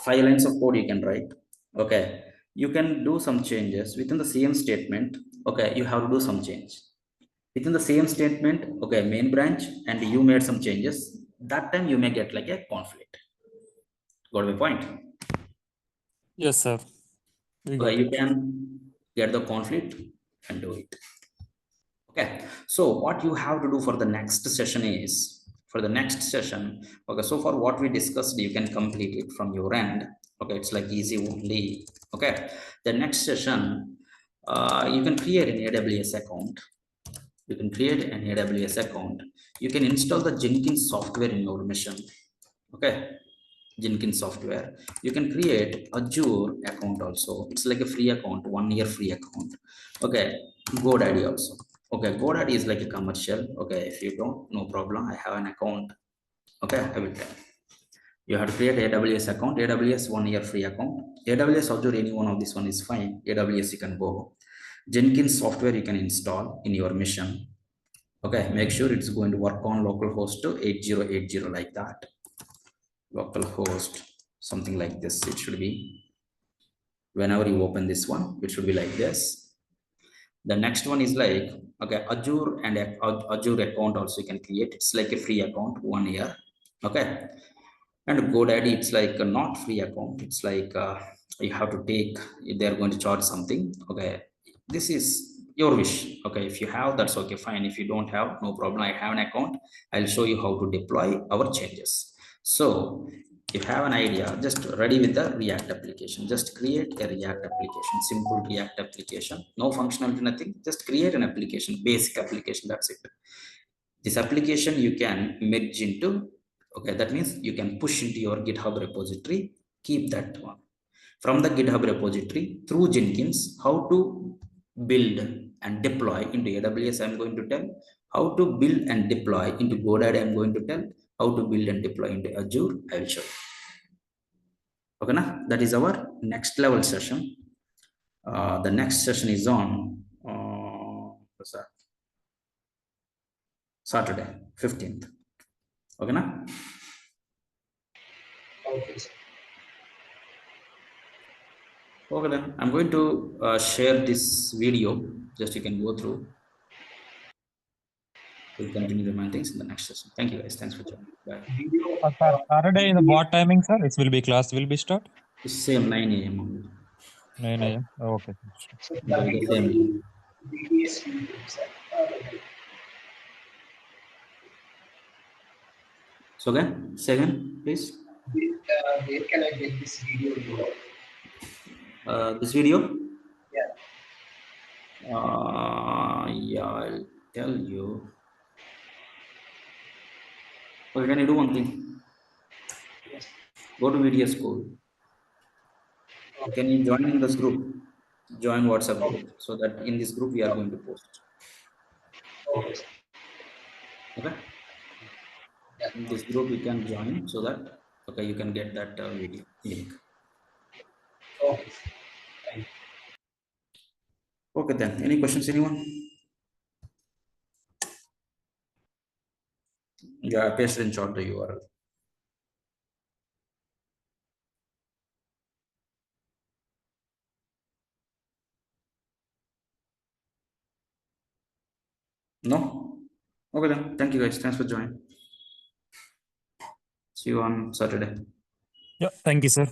5 lines of code you can write. Okay, you can do some changes within the same statement. Okay, you have to do some change within the same statement. Okay, main branch, and you made some changes. That time you may get like a conflict. Got my point? Yes, sir. We Okay, got you it. can get the conflict and do it. Okay, so what you have to do for the next session is, for the next session, okay, so for what we discussed you can complete it from your end. Okay, it's like easy only. Okay, the next session, you can create an AWS account. You can create an AWS account. You can install the Jenkins software in your machine. Okay, Jenkins software. You can create Azure account also. It's like a free account, 1 year free account. Okay, GoDaddy also. Okay, GoDaddy is like a commercial. Okay, if you don't, no problem, I have an account. Okay, I will tell. You have to create AWS account. AWS 1 year free account. AWS Azure, any one of this one is fine. AWS you can go. Jenkins software you can install in your machine. Okay, make sure it's going to work on localhost to 8080, like that. Localhost, something like this. It should be, whenever you open this one, it should be like this. The next one is like, okay, Azure, and Azure account also you can create. It's like a free account, 1 year. Okay, and GoDaddy, it's like a not free account. It's like you have to take, they're going to charge something. Okay, this is your wish. Okay, if you have, that's okay, fine. If you don't have, no problem, I have an account. I'll show you how to deploy our changes. So you have an idea, just ready with the React application. Just create a React application, simple React application, no functionality, nothing. Just create an application, basic application, that's it. This application you can merge into. Okay, that means you can push into your GitHub repository. Keep that one from the GitHub repository through Jenkins. How to build and deploy into AWS, I'm going to tell. How to build and deploy into GoDaddy, I'm going to tell. How to build and deploy into Azure, I will show you. Okay, na? That is our next level session. The next session is on what's that? Saturday 15th. Okay, na? Okay, sir. Okay, then I'm going to share this video. Just you can go through. We'll continue the main things in the next session. Thank you guys. Thanks for joining. Bye. Video, Sir, Saturday in the what timing, sir? It will be class will be start It's same 9 a.m. only. 9 a.m. Okay. so the Okay, with the video same link. DBS YouTube, sir. So again, say again, please. Where can I get this video link? This video. Yeah. Yeah, I'll tell you. Okay, can you do one thing? Yes. Go to media school. Can you join in this group? Join WhatsApp Okay. group, so that in this group we are going to post. Okay, sir. Okay. Yeah. In this group you can join, so that okay you can get that video link. Okay, sir. Thank you. Okay then. Any questions, anyone? Yeah, I pasted in short the URL. No? Okay then. Thank you guys. Thanks for joining. See you on Saturday. Yeah, thank you, sir.